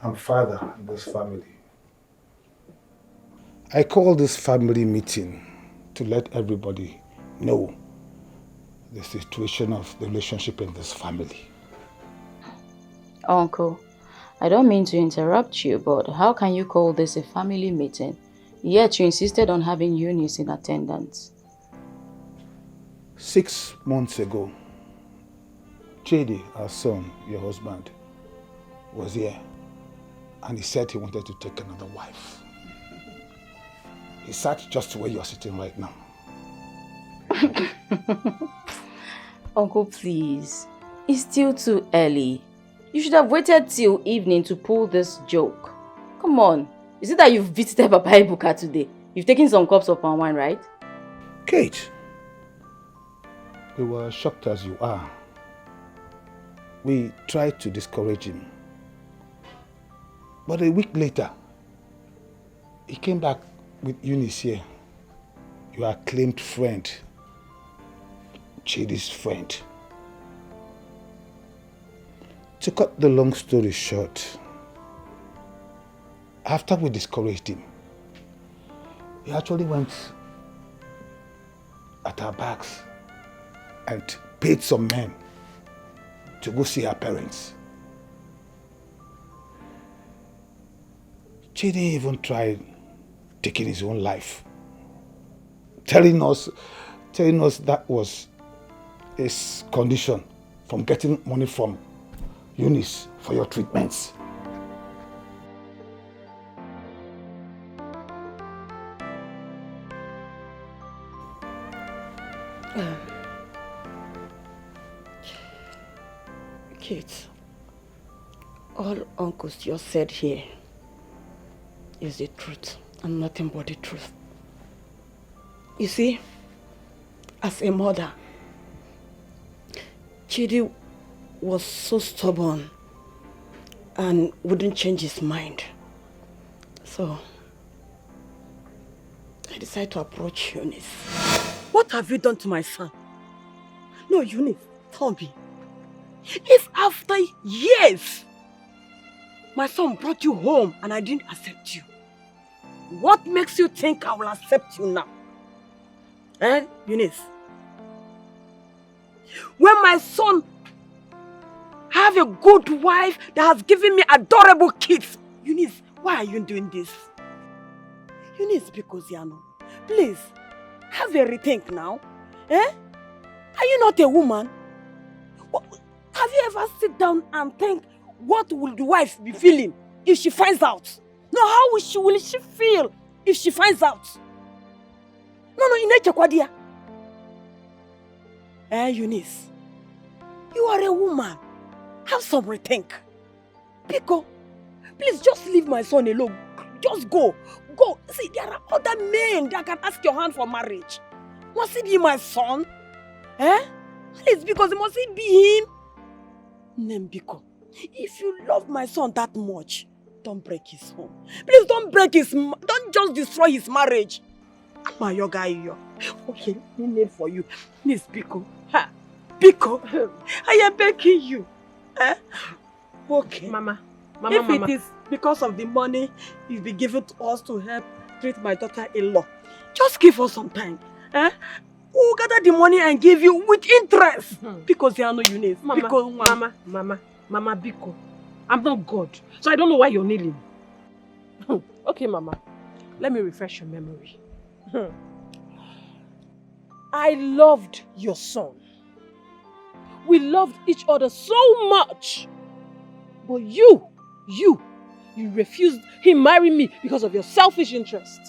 and father in this family, I call this family meeting to let everybody know the situation of the relationship in this family. Uncle, I don't mean to interrupt you, but how can you call this a family meeting? Yet you insisted on having Unice in attendance. 6 months ago, Chidi, our son, your husband, was here, and he said he wanted to take another wife. He sat just where you are sitting right now. Uncle, please. It's still too early. You should have waited till evening to pull this joke. Come on. Is it that you've visited Papa Ibuka today? You've taken some cups of palm wine, right? Kate, we were shocked as you are. We tried to discourage him. But a week later, he came back with Unice here. Your acclaimed friend. Chidi's friend. To cut the long story short, after we discouraged him, he actually went at our backs and paid some men to go see our parents. Chidi even tried taking his own life, telling us that was his condition from getting money from Unice for your treatments. Kate, all uncles just said here is the truth and nothing but the truth. You see, as a mother, Chidi was so stubborn and wouldn't change his mind. So, I decided to approach Unice. What have you done to my son? No, Unice, tell me. If after years, my son brought you home and I didn't accept you, what makes you think I will accept you now? Eh, Unice? When my son have a good wife that has given me adorable kids. Unice, why are you doing this? Unice, because please, have a rethink now. Eh? Are you not a woman? Have you ever sit down and think, what will the wife be feeling if she finds out? No, how will she feel if she finds out? No, Inechekwadia. Unice, you are a woman. Have some rethink. Pico, please just leave my son alone. Just go. Go. See, there are other men that can ask your hand for marriage. Must it be my son? Eh? Please, because must it be him? Nembiko, if you love my son that much, don't break his home. Please don't don't just destroy his marriage. My yoga, okay, name for you. Miss Biko. Ha, Biko, I am begging you. Eh? Okay. Mama, if it is because of the money you've been given to us to help treat my daughter-in-law, just give us some time. Eh? We'll gather the money and give you with interest. Because you are not Unice. Mama, Biko. I'm not God, so I don't know why you're kneeling. Okay, Mama. Let me refresh your memory. I loved your son. We loved each other so much. But you refused him marrying me because of your selfish interest.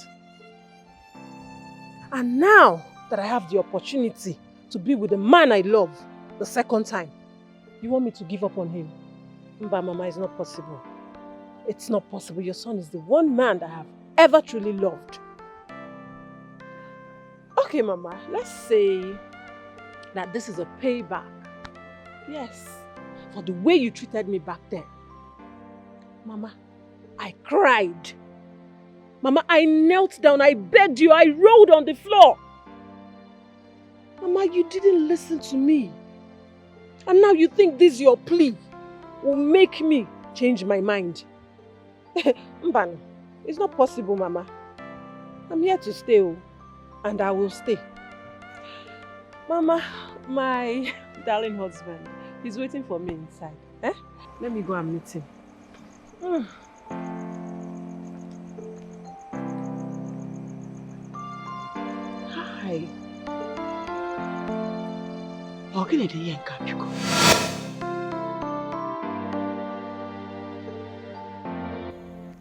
And now that I have the opportunity to be with the man I love the second time, you want me to give up on him? Mba, Mama, it's not possible. It's not possible. Your son is the one man that I have ever truly loved. Okay, Mama, let's say that this is a payback. Yes, for the way you treated me back then. Mama, I cried. Mama, I knelt down, I begged you, I rolled on the floor. Mama, you didn't listen to me. And now you think this your plea will make me change my mind. Mbano, it's not possible, Mama. I'm here to stay, and I will stay. Mama, My darling husband. He's waiting for me inside. Eh? Let me go and meet him. Hi.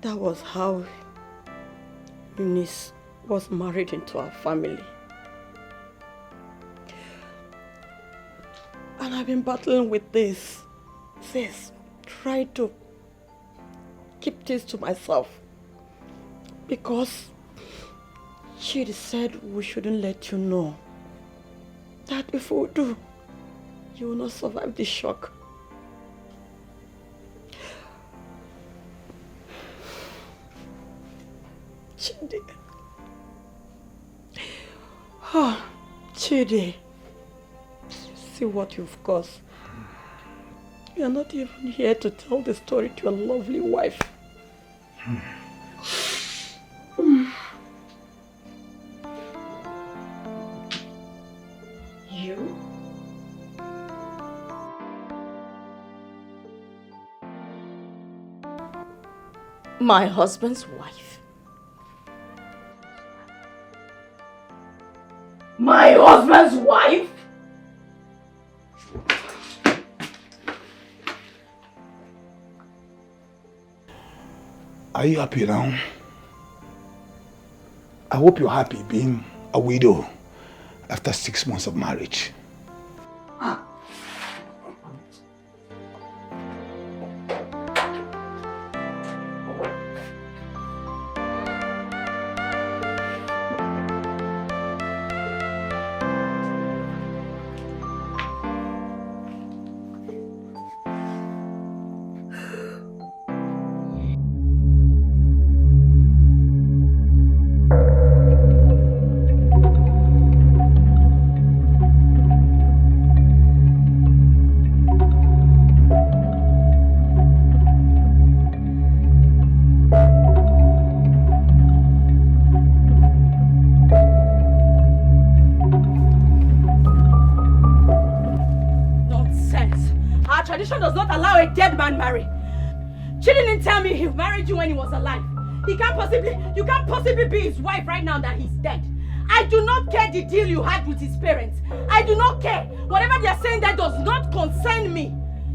That was how Unice was married into our family. And I've been battling with this. Sis, trying to keep this to myself. Because she said we shouldn't let you know. That if we do, you will not survive the shock. Chidi. Oh, Chidi. See what you've caused. You're not even here to tell the story to your lovely wife. You? My husband's wife. My husband's wife? Are you happy now? I hope you're happy being a widow after 6 months of marriage. Dead man marry. She didn't tell me he married you when he was alive. You can't possibly be his wife right now that he's dead. I do not care the deal you had with his parents. I do not care. Whatever they are saying that does not concern me.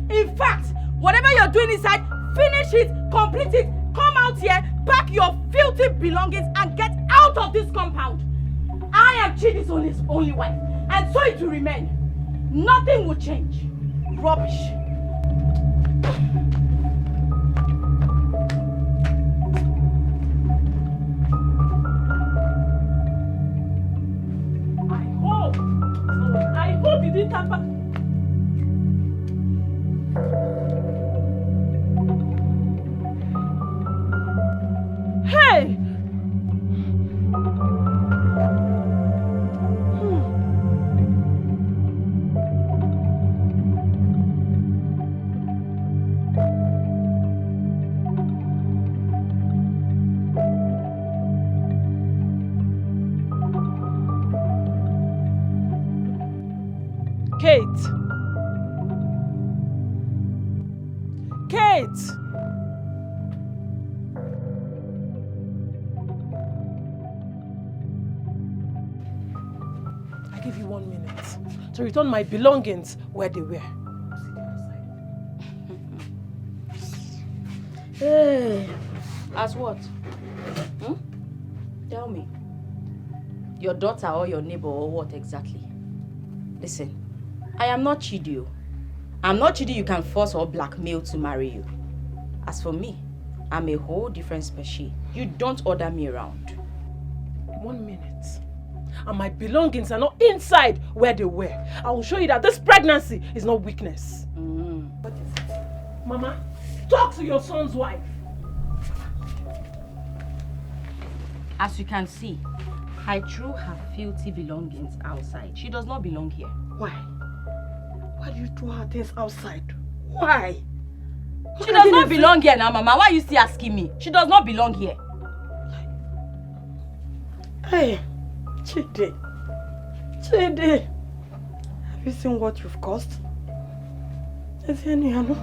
In fact, whatever you're doing inside, finish it, complete it, come out here, pack your filthy belongings and get out of this compound. I am Chidi's only wife, and so it will remain. Nothing will change. Rubbish. I hope you didn't come back. Hey! Kate! I give you 1 minute to return my belongings where they were. Hey, as what? Tell me. Your daughter or your neighbor or what exactly? Listen, I am not Chidi. I'm not Chidi you can force or blackmail to marry you. As for me, I'm a whole different species. You don't order me around. 1 minute. And my belongings are not inside where they were. I will show you that this pregnancy is not weakness. What is it? Mama, talk to your son's wife. As you can see, I threw her filthy belongings outside. She does not belong here. Why? Why do you throw her things outside? Why? She does not belong here now, Mama. Why are you still asking me? She does not belong here. Hey, Chidi. Have you seen what you've caused? Is there any Hano?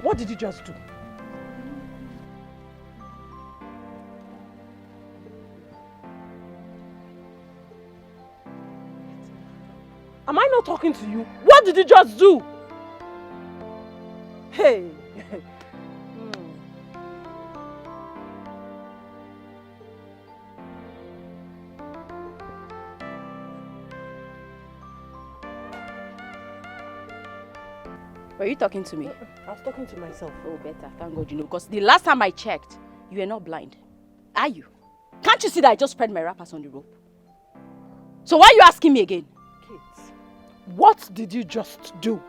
What did you just do? Am I not talking to you? What did you just do? Hey! Were you talking to me? I was talking to myself. Oh, better. Thank God you know. Because the last time I checked, you were not blind. Are you? Can't you see that I just spread my wrappers on the rope? So why are you asking me again? Kate, what did you just do?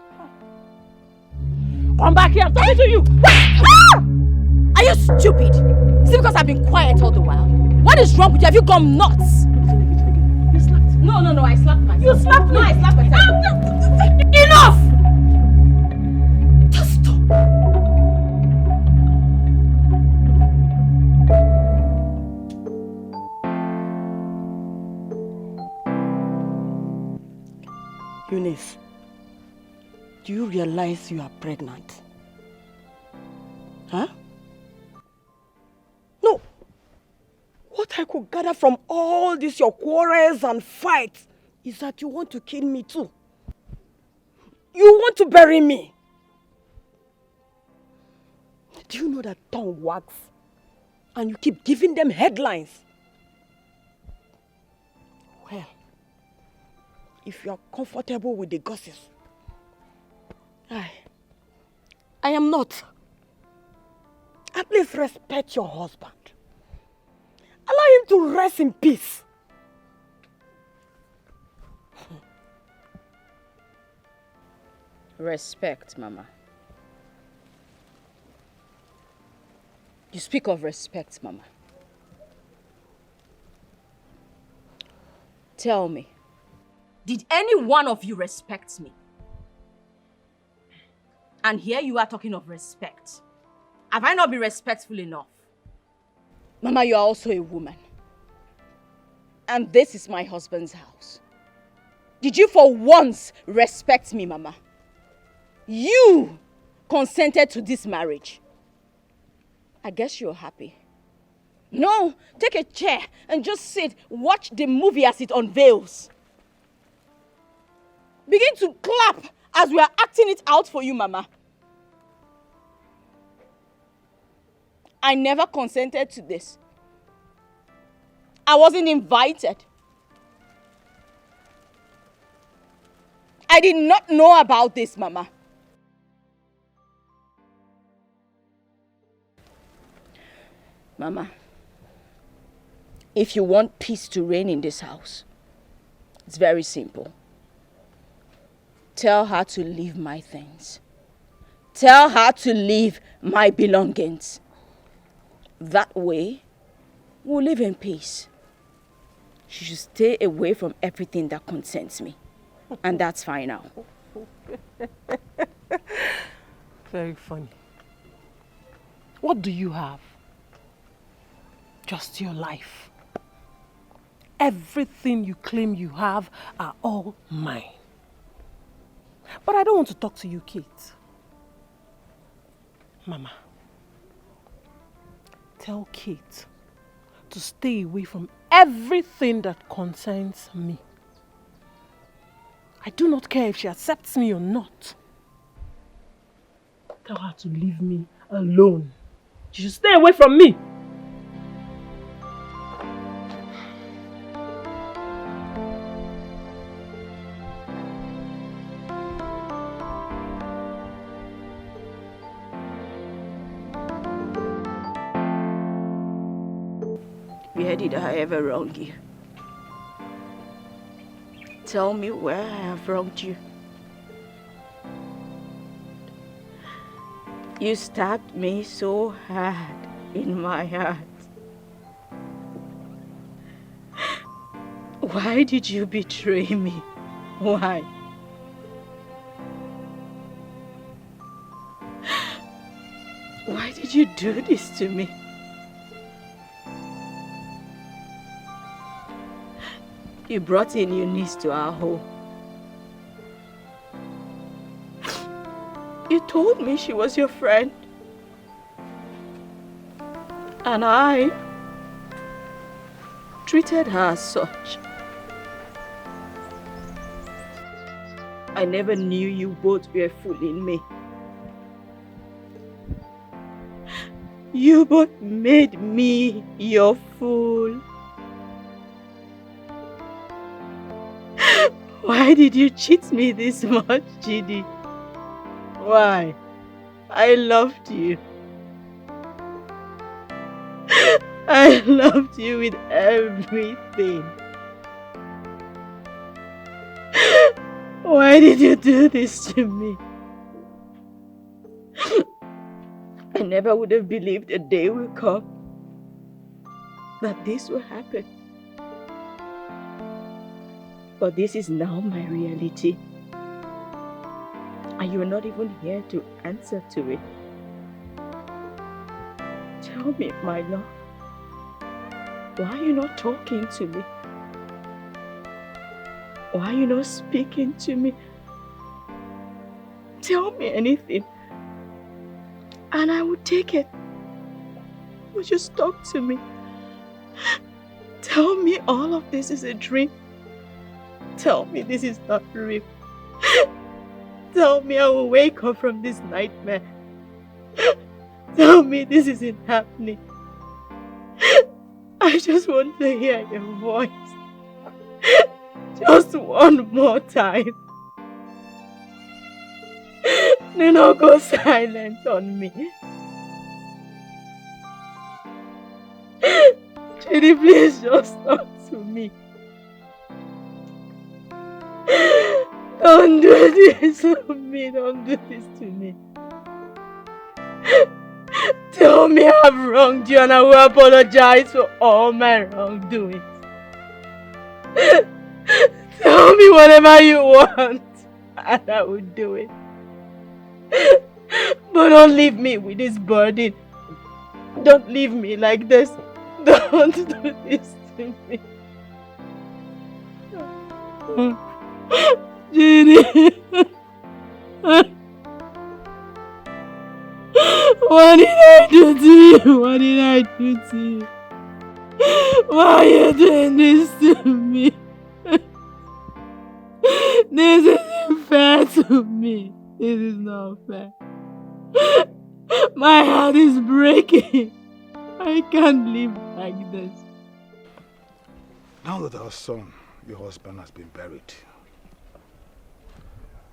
Come back here, I'm talking to you! Ah! Are you stupid? Is it because I've been quiet all the while? What is wrong with you? Have you gone nuts? You slapped me. No, I slapped myself. You slapped me! No, I slapped myself. Enough! Just stop. Unice, do you realize you are pregnant? Huh? No. What I could gather from all these your quarrels and fights is that you want to kill me too. You want to bury me. Do you know that tongue wags? And you keep giving them headlines. Well, if you are comfortable with the gossips, I am not. At least respect your husband. Allow him to rest in peace. Respect, Mama. You speak of respect, Mama. Tell me, did any one of you respect me? And here you are talking of respect. Have I not been respectful enough? Mama, you are also a woman. And this is my husband's house. Did you for once respect me, Mama? You consented to this marriage. I guess you're happy. No, take a chair and just sit, watch the movie as it unveils. Begin to clap as we are acting it out for you, Mama. I never consented to this. I wasn't invited. I did not know about this, Mama. Mama, if you want peace to reign in this house, it's very simple. Tell her to leave my things. Tell her to leave my belongings. That way, we'll live in peace. She should stay away from everything that concerns me. And that's fine now. Very funny. What do you have? Just your life. Everything you claim you have are all mine. But I don't want to talk to you, Kate. Mama, tell Kate to stay away from everything that concerns me. I do not care if she accepts me or not. Tell her to leave me alone. You should stay away from me. Where did I ever wrong you? Tell me where I have wronged you. You stabbed me so hard in my heart. Why did you betray me? Why? Why did you do this to me? You brought in Unice to our home. You told me she was your friend. And I treated her as such. I never knew you both were fooling me. You both made me your fool. Why did you cheat me this much, Chidi? Why? I loved you. I loved you with everything. Why did you do this to me? I never would have believed a day will come that this will happen. But this is now my reality. And you are not even here to answer to it. Tell me, my love, why are you not talking to me? Why are you not speaking to me? Tell me anything, and I will take it. Would you talk to me? Tell me all of this is a dream. Tell me this is not real. Tell me I will wake up from this nightmare. Tell me this isn't happening. I just want to hear your voice. Just one more time. Do not go silent on me. Chidi, please just talk to me. Don't do this to me. Don't do this to me. Tell me I've wronged you and I will apologize for all my wrongdoings. Tell me whatever you want and I will do it. But don't leave me with this burden. Don't leave me like this. Don't do this to me. Judy. What did I do to you? What did I do to you? Why are you doing this to me? This isn't fair to me. This is not fair. My heart is breaking. I can't live like this. Now that our son, your husband, has been buried,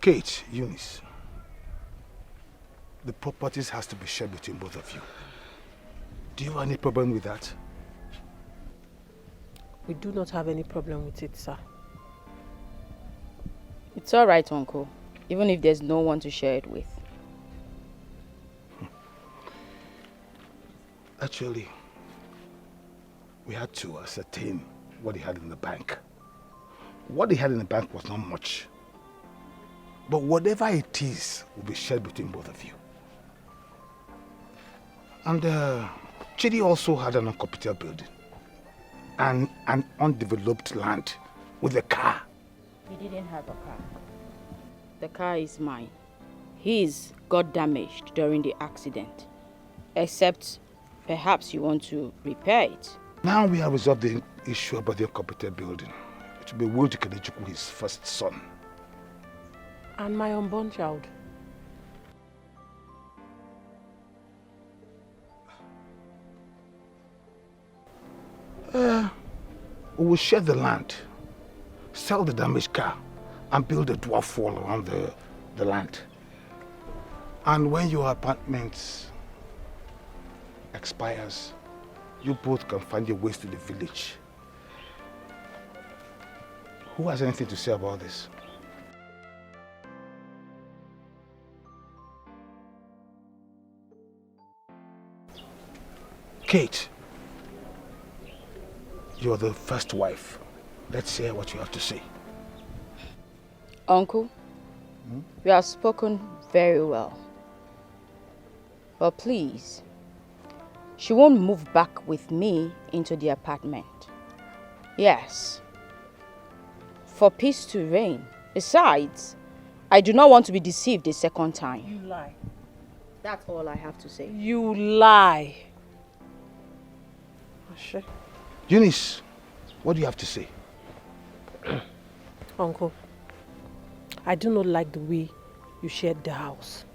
Kate, Unice, the properties has to be shared between both of you. Do you have any problem with that? We do not have any problem with it, sir. It's all right, Uncle. Even if there's no one to share it with. Actually, we had to ascertain what he had in the bank. What he had in the bank was not much. But whatever it is will be shared between both of you. And Chidi also had an unoccupied building and an undeveloped land with a car. He didn't have a car. The car is mine. His got damaged during the accident. Except perhaps you want to repair it. Now we have resolved the issue about the unoccupied building. It will be Will Dikeh, his first son. And my unborn child. We will share the land, sell the damaged car, and build a dwarf wall around the land. And when your apartment expires, you both can find your ways to the village. Who has anything to say about this? Kate, you're the first wife. Let's hear what you have to say. Uncle, you have spoken very well. But please, she won't move back with me into the apartment. Yes, for peace to reign. Besides, I do not want to be deceived a second time. You lie. That's all I have to say. You lie. Unice, what do you have to say? Uncle, I do not like the way you shared the house.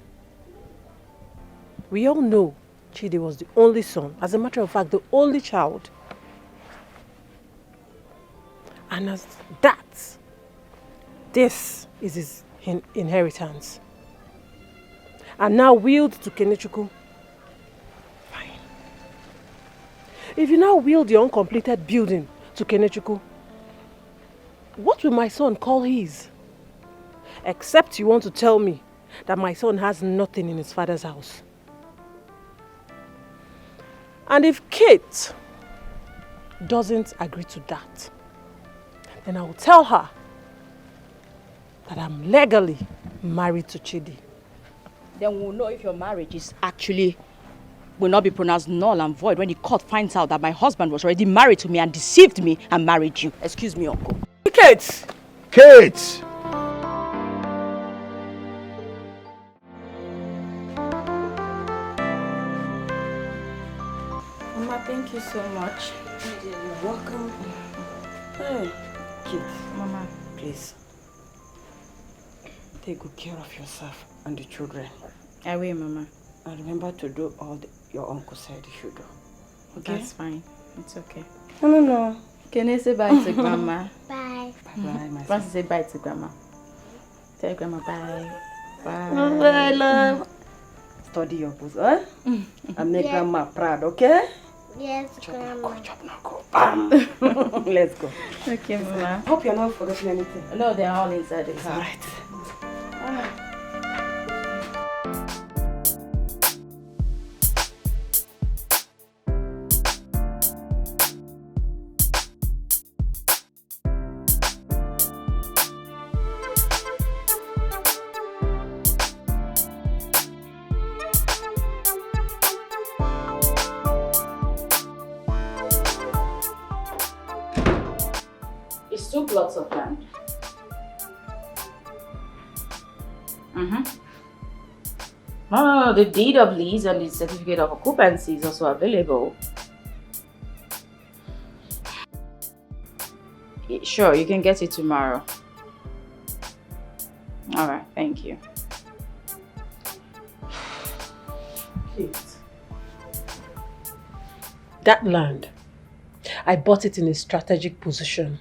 We all know Chidi was the only son, as a matter of fact, the only child. And as that, this is his inheritance. And now willed to Kenechukwu. Fine. If you now will the uncompleted building to Kenechukwu, what will my son call his? Except you want to tell me that my son has nothing in his father's house. And if Kate doesn't agree to that, then I will tell her that I'm legally married to Chidi. Then we'll know if your marriage is actually will not be pronounced null and void when the court finds out that my husband was already married to me and deceived me and married you. Excuse me, Uncle. Kate! Kate! Mama, thank you so much. You're welcome. Hey, Kate, Mama, please. Take good care of yourself and the children. I will, Mama. And remember to do all your uncle said you should do. Okay? That's fine. It's okay. No. Can I say bye to Grandma? Bye. Bye, my Want to son. say bye to Grandma? Tell Grandma bye. Bye. Bye, love. Study your pose, eh? And make grandma proud, okay? Yes, Grandma. Chop now, go. Bam! Let's go. Okay, Mama. Hope you're not forgetting anything. No, they're all inside the It's car. alright. It's 2 plots of land. Oh, the deed of lease and the certificate of occupancy is also available. Sure, you can get it tomorrow. Alright, thank you. Kate. That land, I bought it in a strategic position.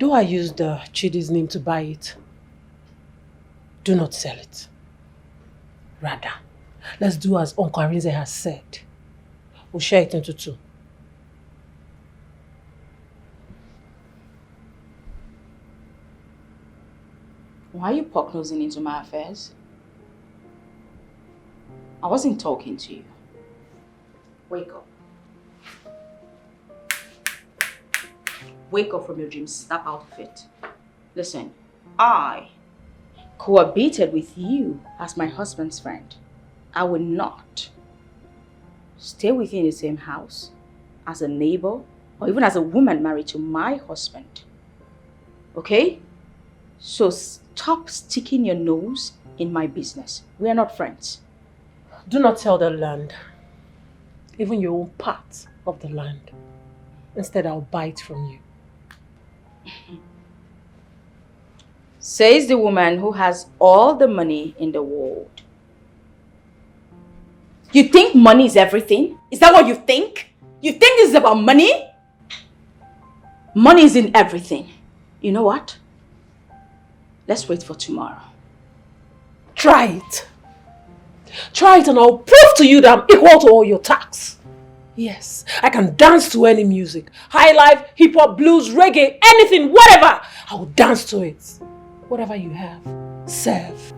Though I used Chidi's name to buy it, do not sell it. Rather, let's do as Uncle Arinze has said. We'll share it into 2. Why are you poke-nosing into my affairs? I wasn't talking to you. Wake up. Wake up from your dream. Snap out of it. Listen, I cohabited with you as my husband's friend. I will not stay with you in the same house as a neighbor or even as a woman married to my husband. Okay? So stop sticking your nose in my business. We are not friends. Do not sell the land, even your own part of the land. Instead, I'll buy it from you. Says the woman who has all the money in the world. You think money is everything? Is that what you think? You think this is about money? Money is in everything. You know what? Let's wait for tomorrow. Try it. Try it and I'll prove to you that I'm equal to all your tasks. Yes, I can dance to any music. High life, hip hop, blues, reggae, anything, whatever. I will dance to it. Whatever you have, serve.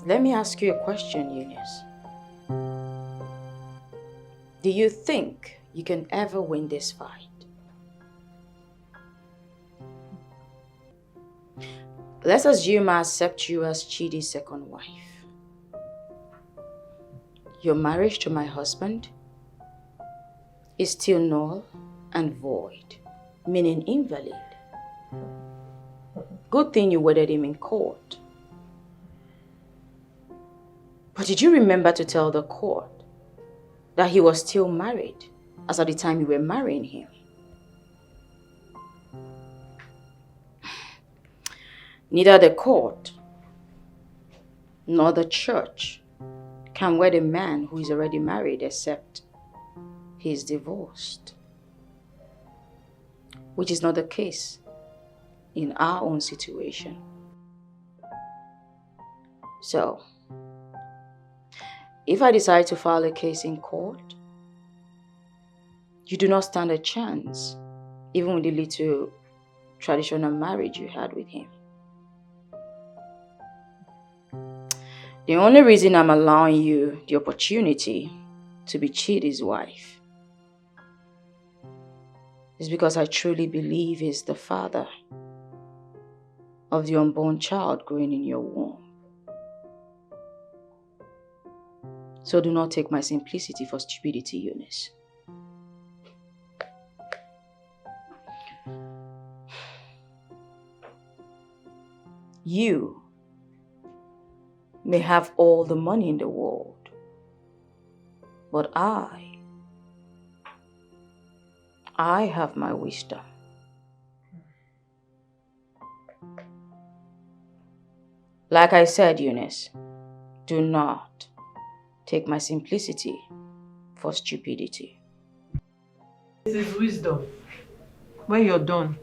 Let me ask you a question, Unice. Do you think you can ever win this fight? Let's assume I accept you as Chidi's second wife. Your marriage to my husband is still null and void, meaning invalid. Good thing you wedded him in court. But did you remember to tell the court that he was still married as at the time you were marrying him? Neither the court nor the church can wed a man who is already married except he is divorced, which is not the case in our own situation. So, if I decide to file a case in court, you do not stand a chance, even with the little traditional marriage you had with him. The only reason I'm allowing you the opportunity to be Chidi's wife is because I truly believe he's the father of the unborn child growing in your womb. So do not take my simplicity for stupidity, Unice. You may have all the money in the world, but I have my wisdom. Like I said, Unice, do not take my simplicity for stupidity. This is wisdom. When you're done,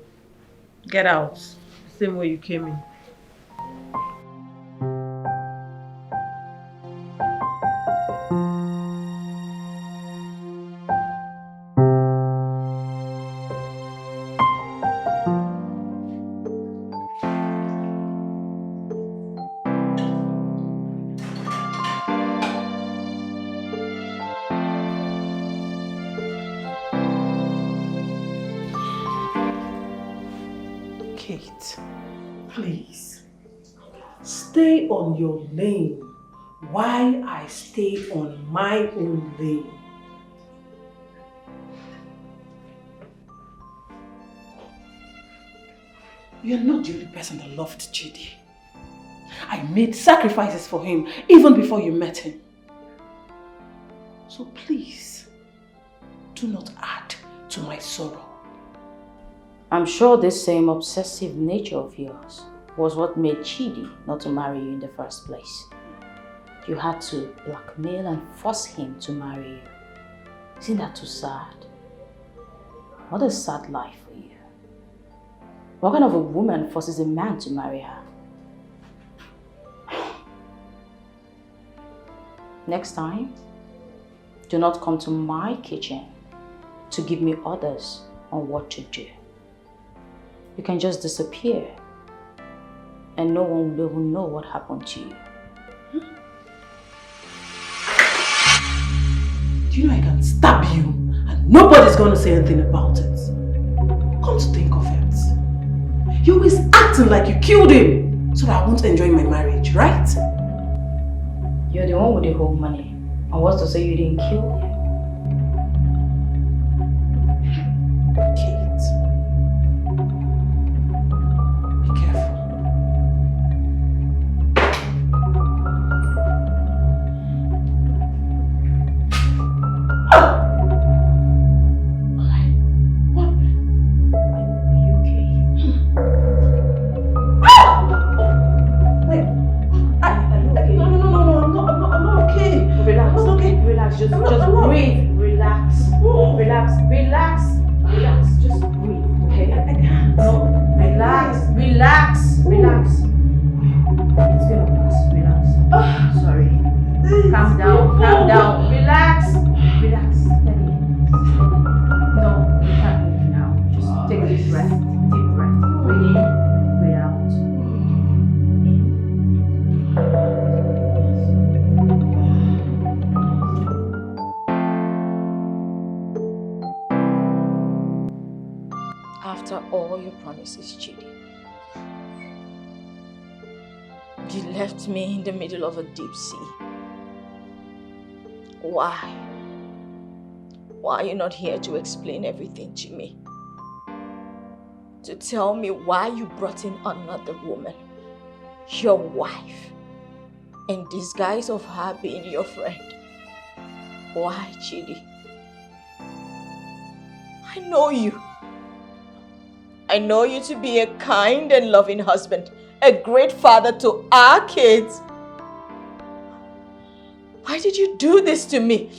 get out. Same way you came in. Please, stay on your lane while I stay on my own lane. You're not the only person that loved Chidi. I made sacrifices for him even before you met him. So please, do not add to my sorrow. I'm sure this same obsessive nature of yours was what made Chidi not to marry you in the first place. You had to blackmail and force him to marry you. Isn't that too sad? What a sad life for you. What kind of a woman forces a man to marry her? Next time, do not come to my kitchen to give me orders on what to do. You can just disappear and no one will even know what happened to you. Do you know I can stab you and nobody's going to say anything about it? Come to think of it, you're always acting like you killed him so that I won't enjoy my marriage, right? You're the one with the whole money. And what's to say you didn't kill him? Kate, be careful. Just breathe. Relax. Relax. Just breathe. Okay? No. Relax. It's gonna pass. Relax. Sorry. Calm down. Relax. Steady. No, you can't move now. Just take a deep breath. Breathe in. Breathe out. After all your promises, Chidi, you left me in the middle of a deep sea. Why? Why are you not here to explain everything to me? To tell me why you brought in another woman, your wife, in disguise of her being your friend. Why, Chidi? I know you. I know you to be a kind and loving husband, a great father to our kids. Why did you do this to me?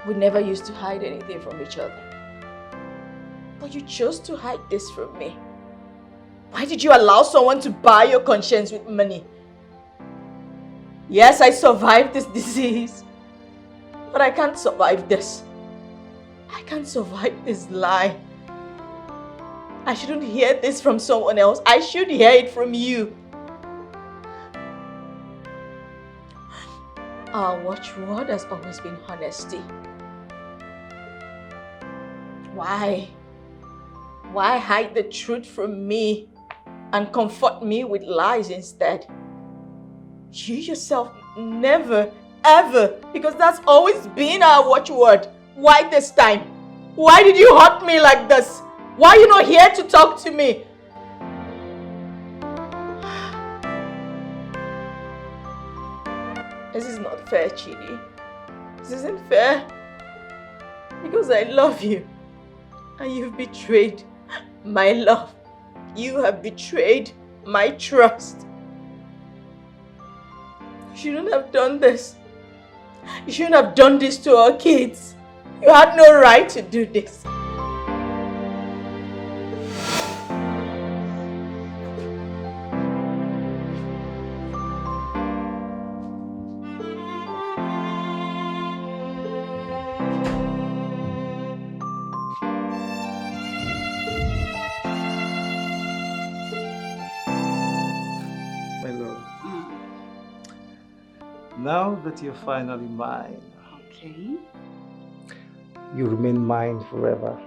We never used to hide anything from each other. But you chose to hide this from me. Why did you allow someone to buy your conscience with money? Yes, I survived this disease. But I can't survive this. I can't survive this lie. I shouldn't hear this from someone else. I should hear it from you. Our watchword has always been honesty. Why? Why hide the truth from me and comfort me with lies instead? You yourself never, ever, because that's always been our watchword. Why this time? Why did you hurt me like this? Why are you not here to talk to me? This is not fair, Chidi. This isn't fair. Because I love you. And you've betrayed my love. You have betrayed my trust. You shouldn't have done this. You shouldn't have done this to our kids. You had no right to do this. My love. Now that you're finally mine, Okay. you remain mine forever.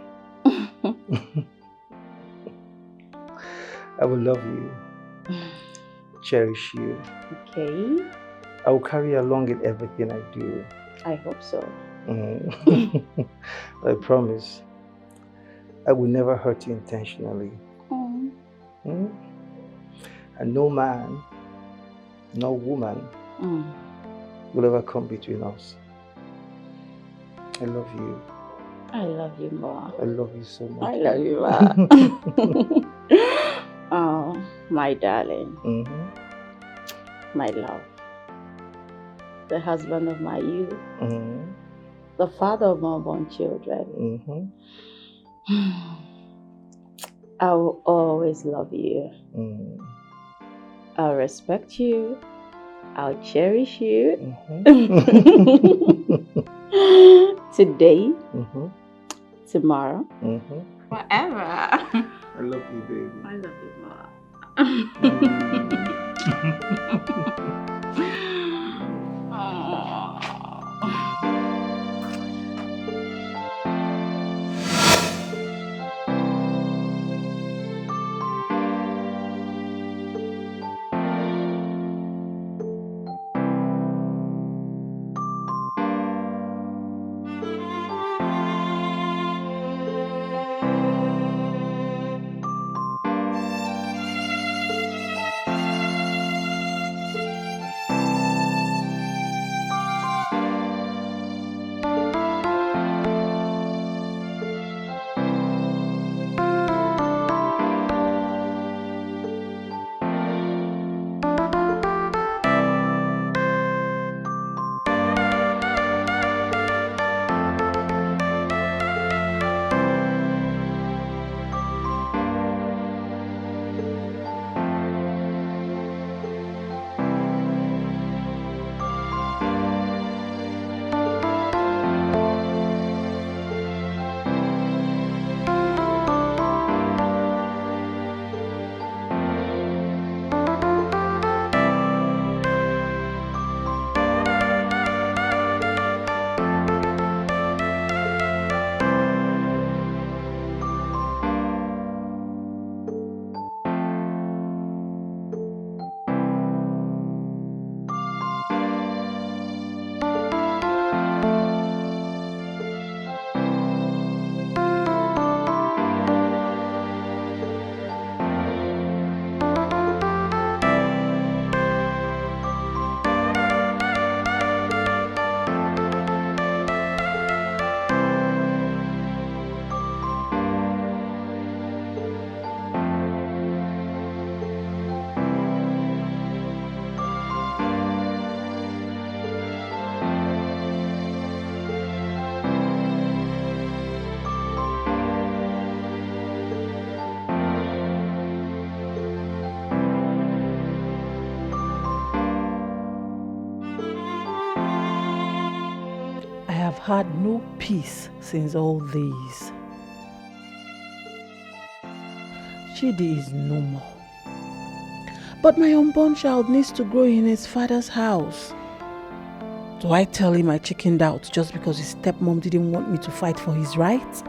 I will love you, cherish you. Okay. I will carry you along in everything I do. I hope so. I promise. I will never hurt you intentionally. Mm. And no man, no woman will ever come between us. I love you. I love you more. I love you so much. I love you more. Oh, my darling. My love. The husband of my youth. The father of my unborn children. I will always love you. I'll respect you. I'll cherish you Mm-hmm. today, Mm-hmm. tomorrow, Mm-hmm. forever. I love you, baby. I love you more. I have had no peace since all this. Chidi is no more. But my unborn child needs to grow in his father's house. Do I tell him I chickened out just because his stepmom didn't want me to fight for his rights?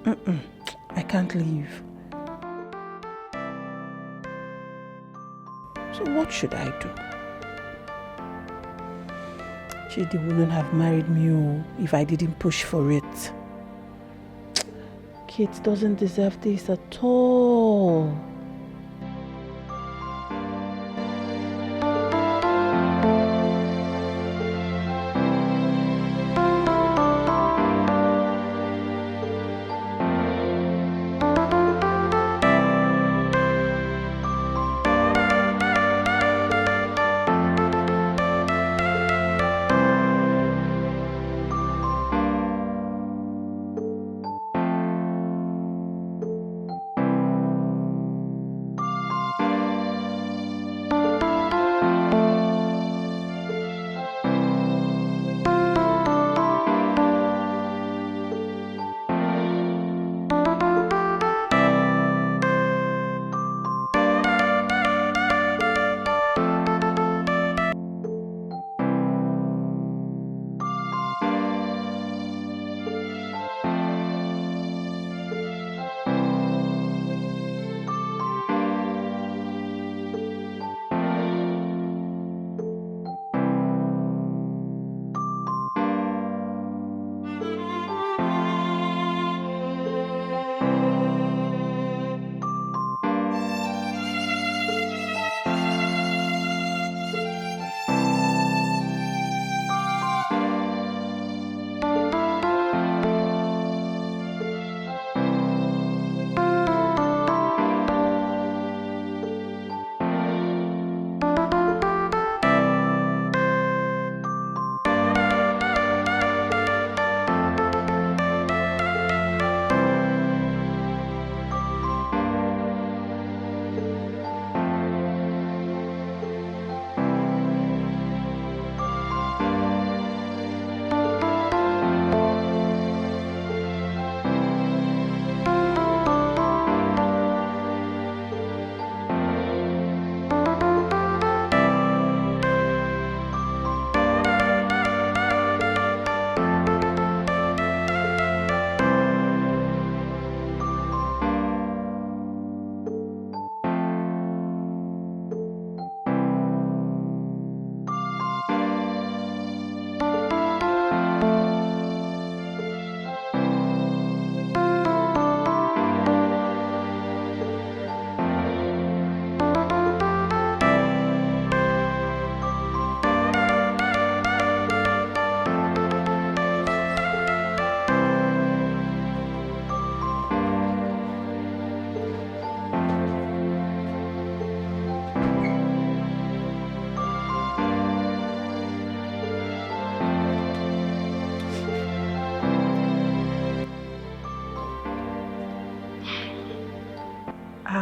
I can't leave. So what should I do? Chidi wouldn't have married me if I didn't push for it. Kate doesn't deserve this at all.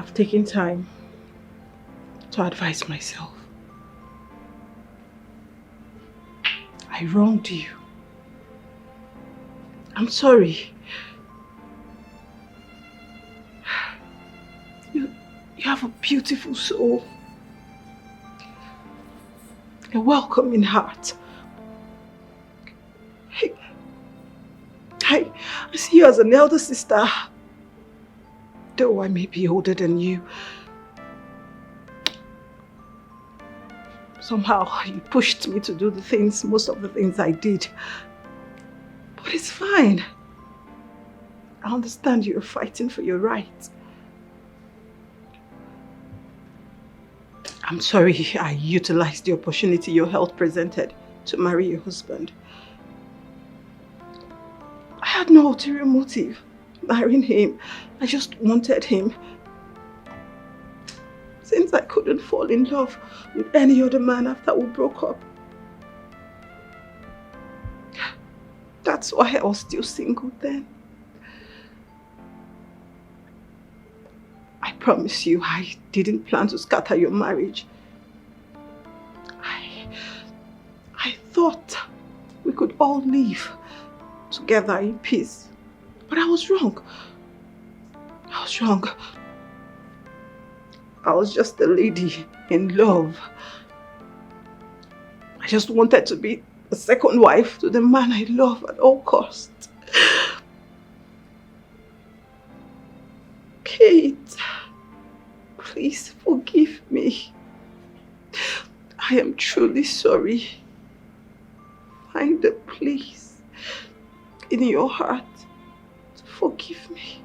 I've taken time to advise myself. I wronged you. I'm sorry. You have a beautiful soul. A welcoming heart. I see you as an elder sister. Though I may be older than you. Somehow you pushed me to do most of the things I did. But it's fine. I understand you're fighting for your rights. I'm sorry I utilized the opportunity your health presented to marry your husband. I had no ulterior motive marrying him. I just wanted him. Since I couldn't fall in love with any other man after we broke up. That's why I was still single then. I promise you I didn't plan to scatter your marriage. I thought we could all live together in peace. But I was wrong. I was wrong. I was just a lady in love. I just wanted to be a second wife to the man I love at all costs. Kate, please forgive me. I am truly sorry. Find a place in your heart to forgive me.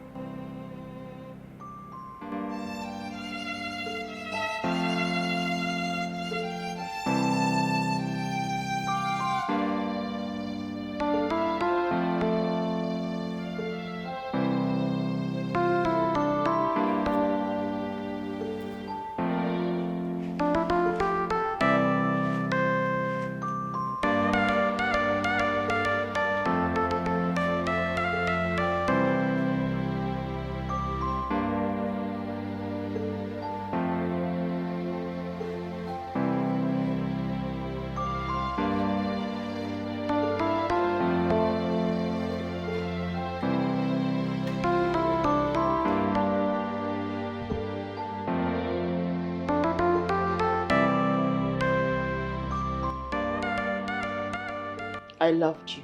I loved you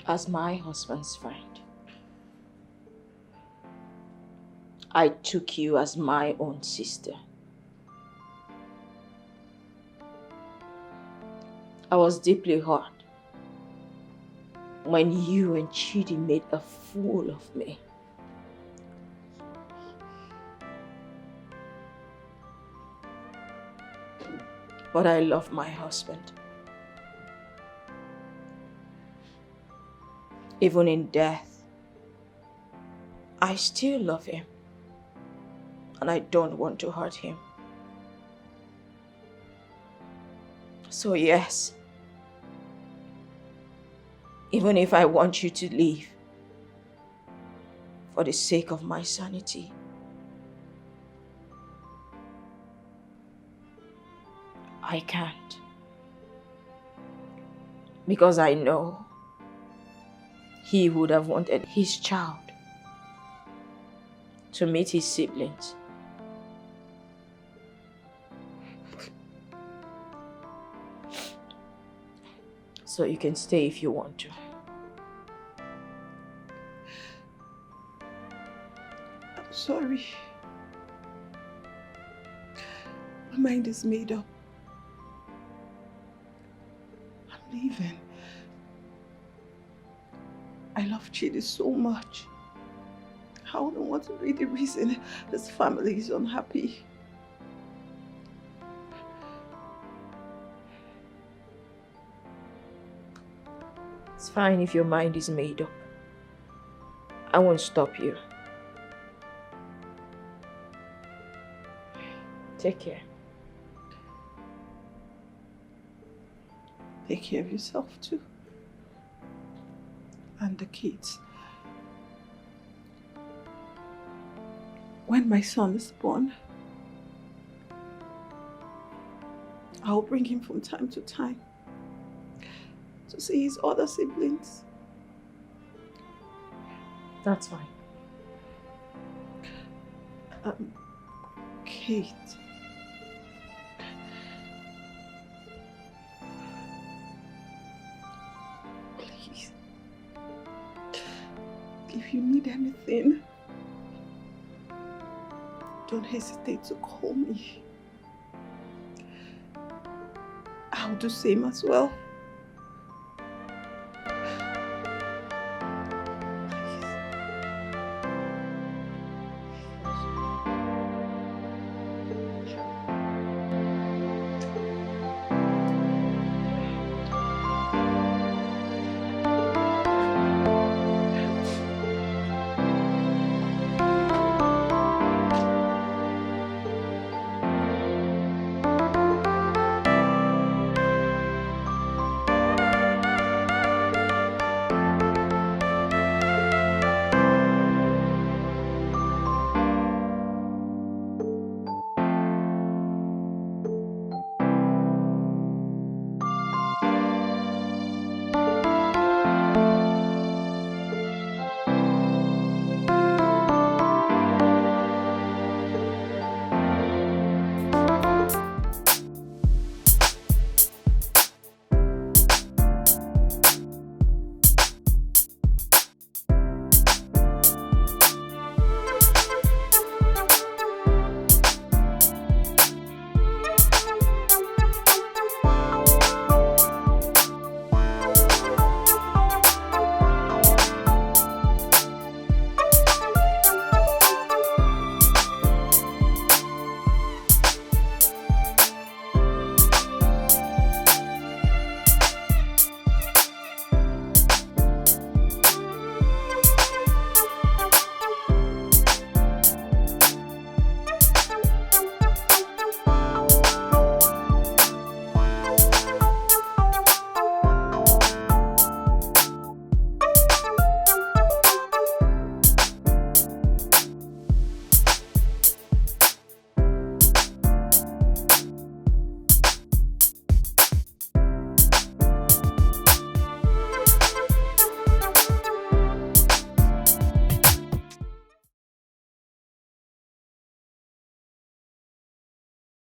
as my husband's friend. I took you as my own sister. I was deeply hurt when you and Chidi made a fool of me. But I love my husband. Even in death, I still love him. And I don't want to hurt him. So yes, even if I want you to leave for the sake of my sanity, I can't. Because I know he would have wanted his child to meet his siblings. So you can stay if you want to. I'm sorry. My mind is made up. I'm leaving. I love Chidi so much. I don't want to be the reason his family is unhappy. It's fine if your mind is made up. I won't stop you. Take care. Take care of yourself too. And the kids. when my son is born, I'll bring him from time to time to see his other siblings. That's fine. Kate. Please. If you need anything, don't hesitate to call me. I'll do same as well.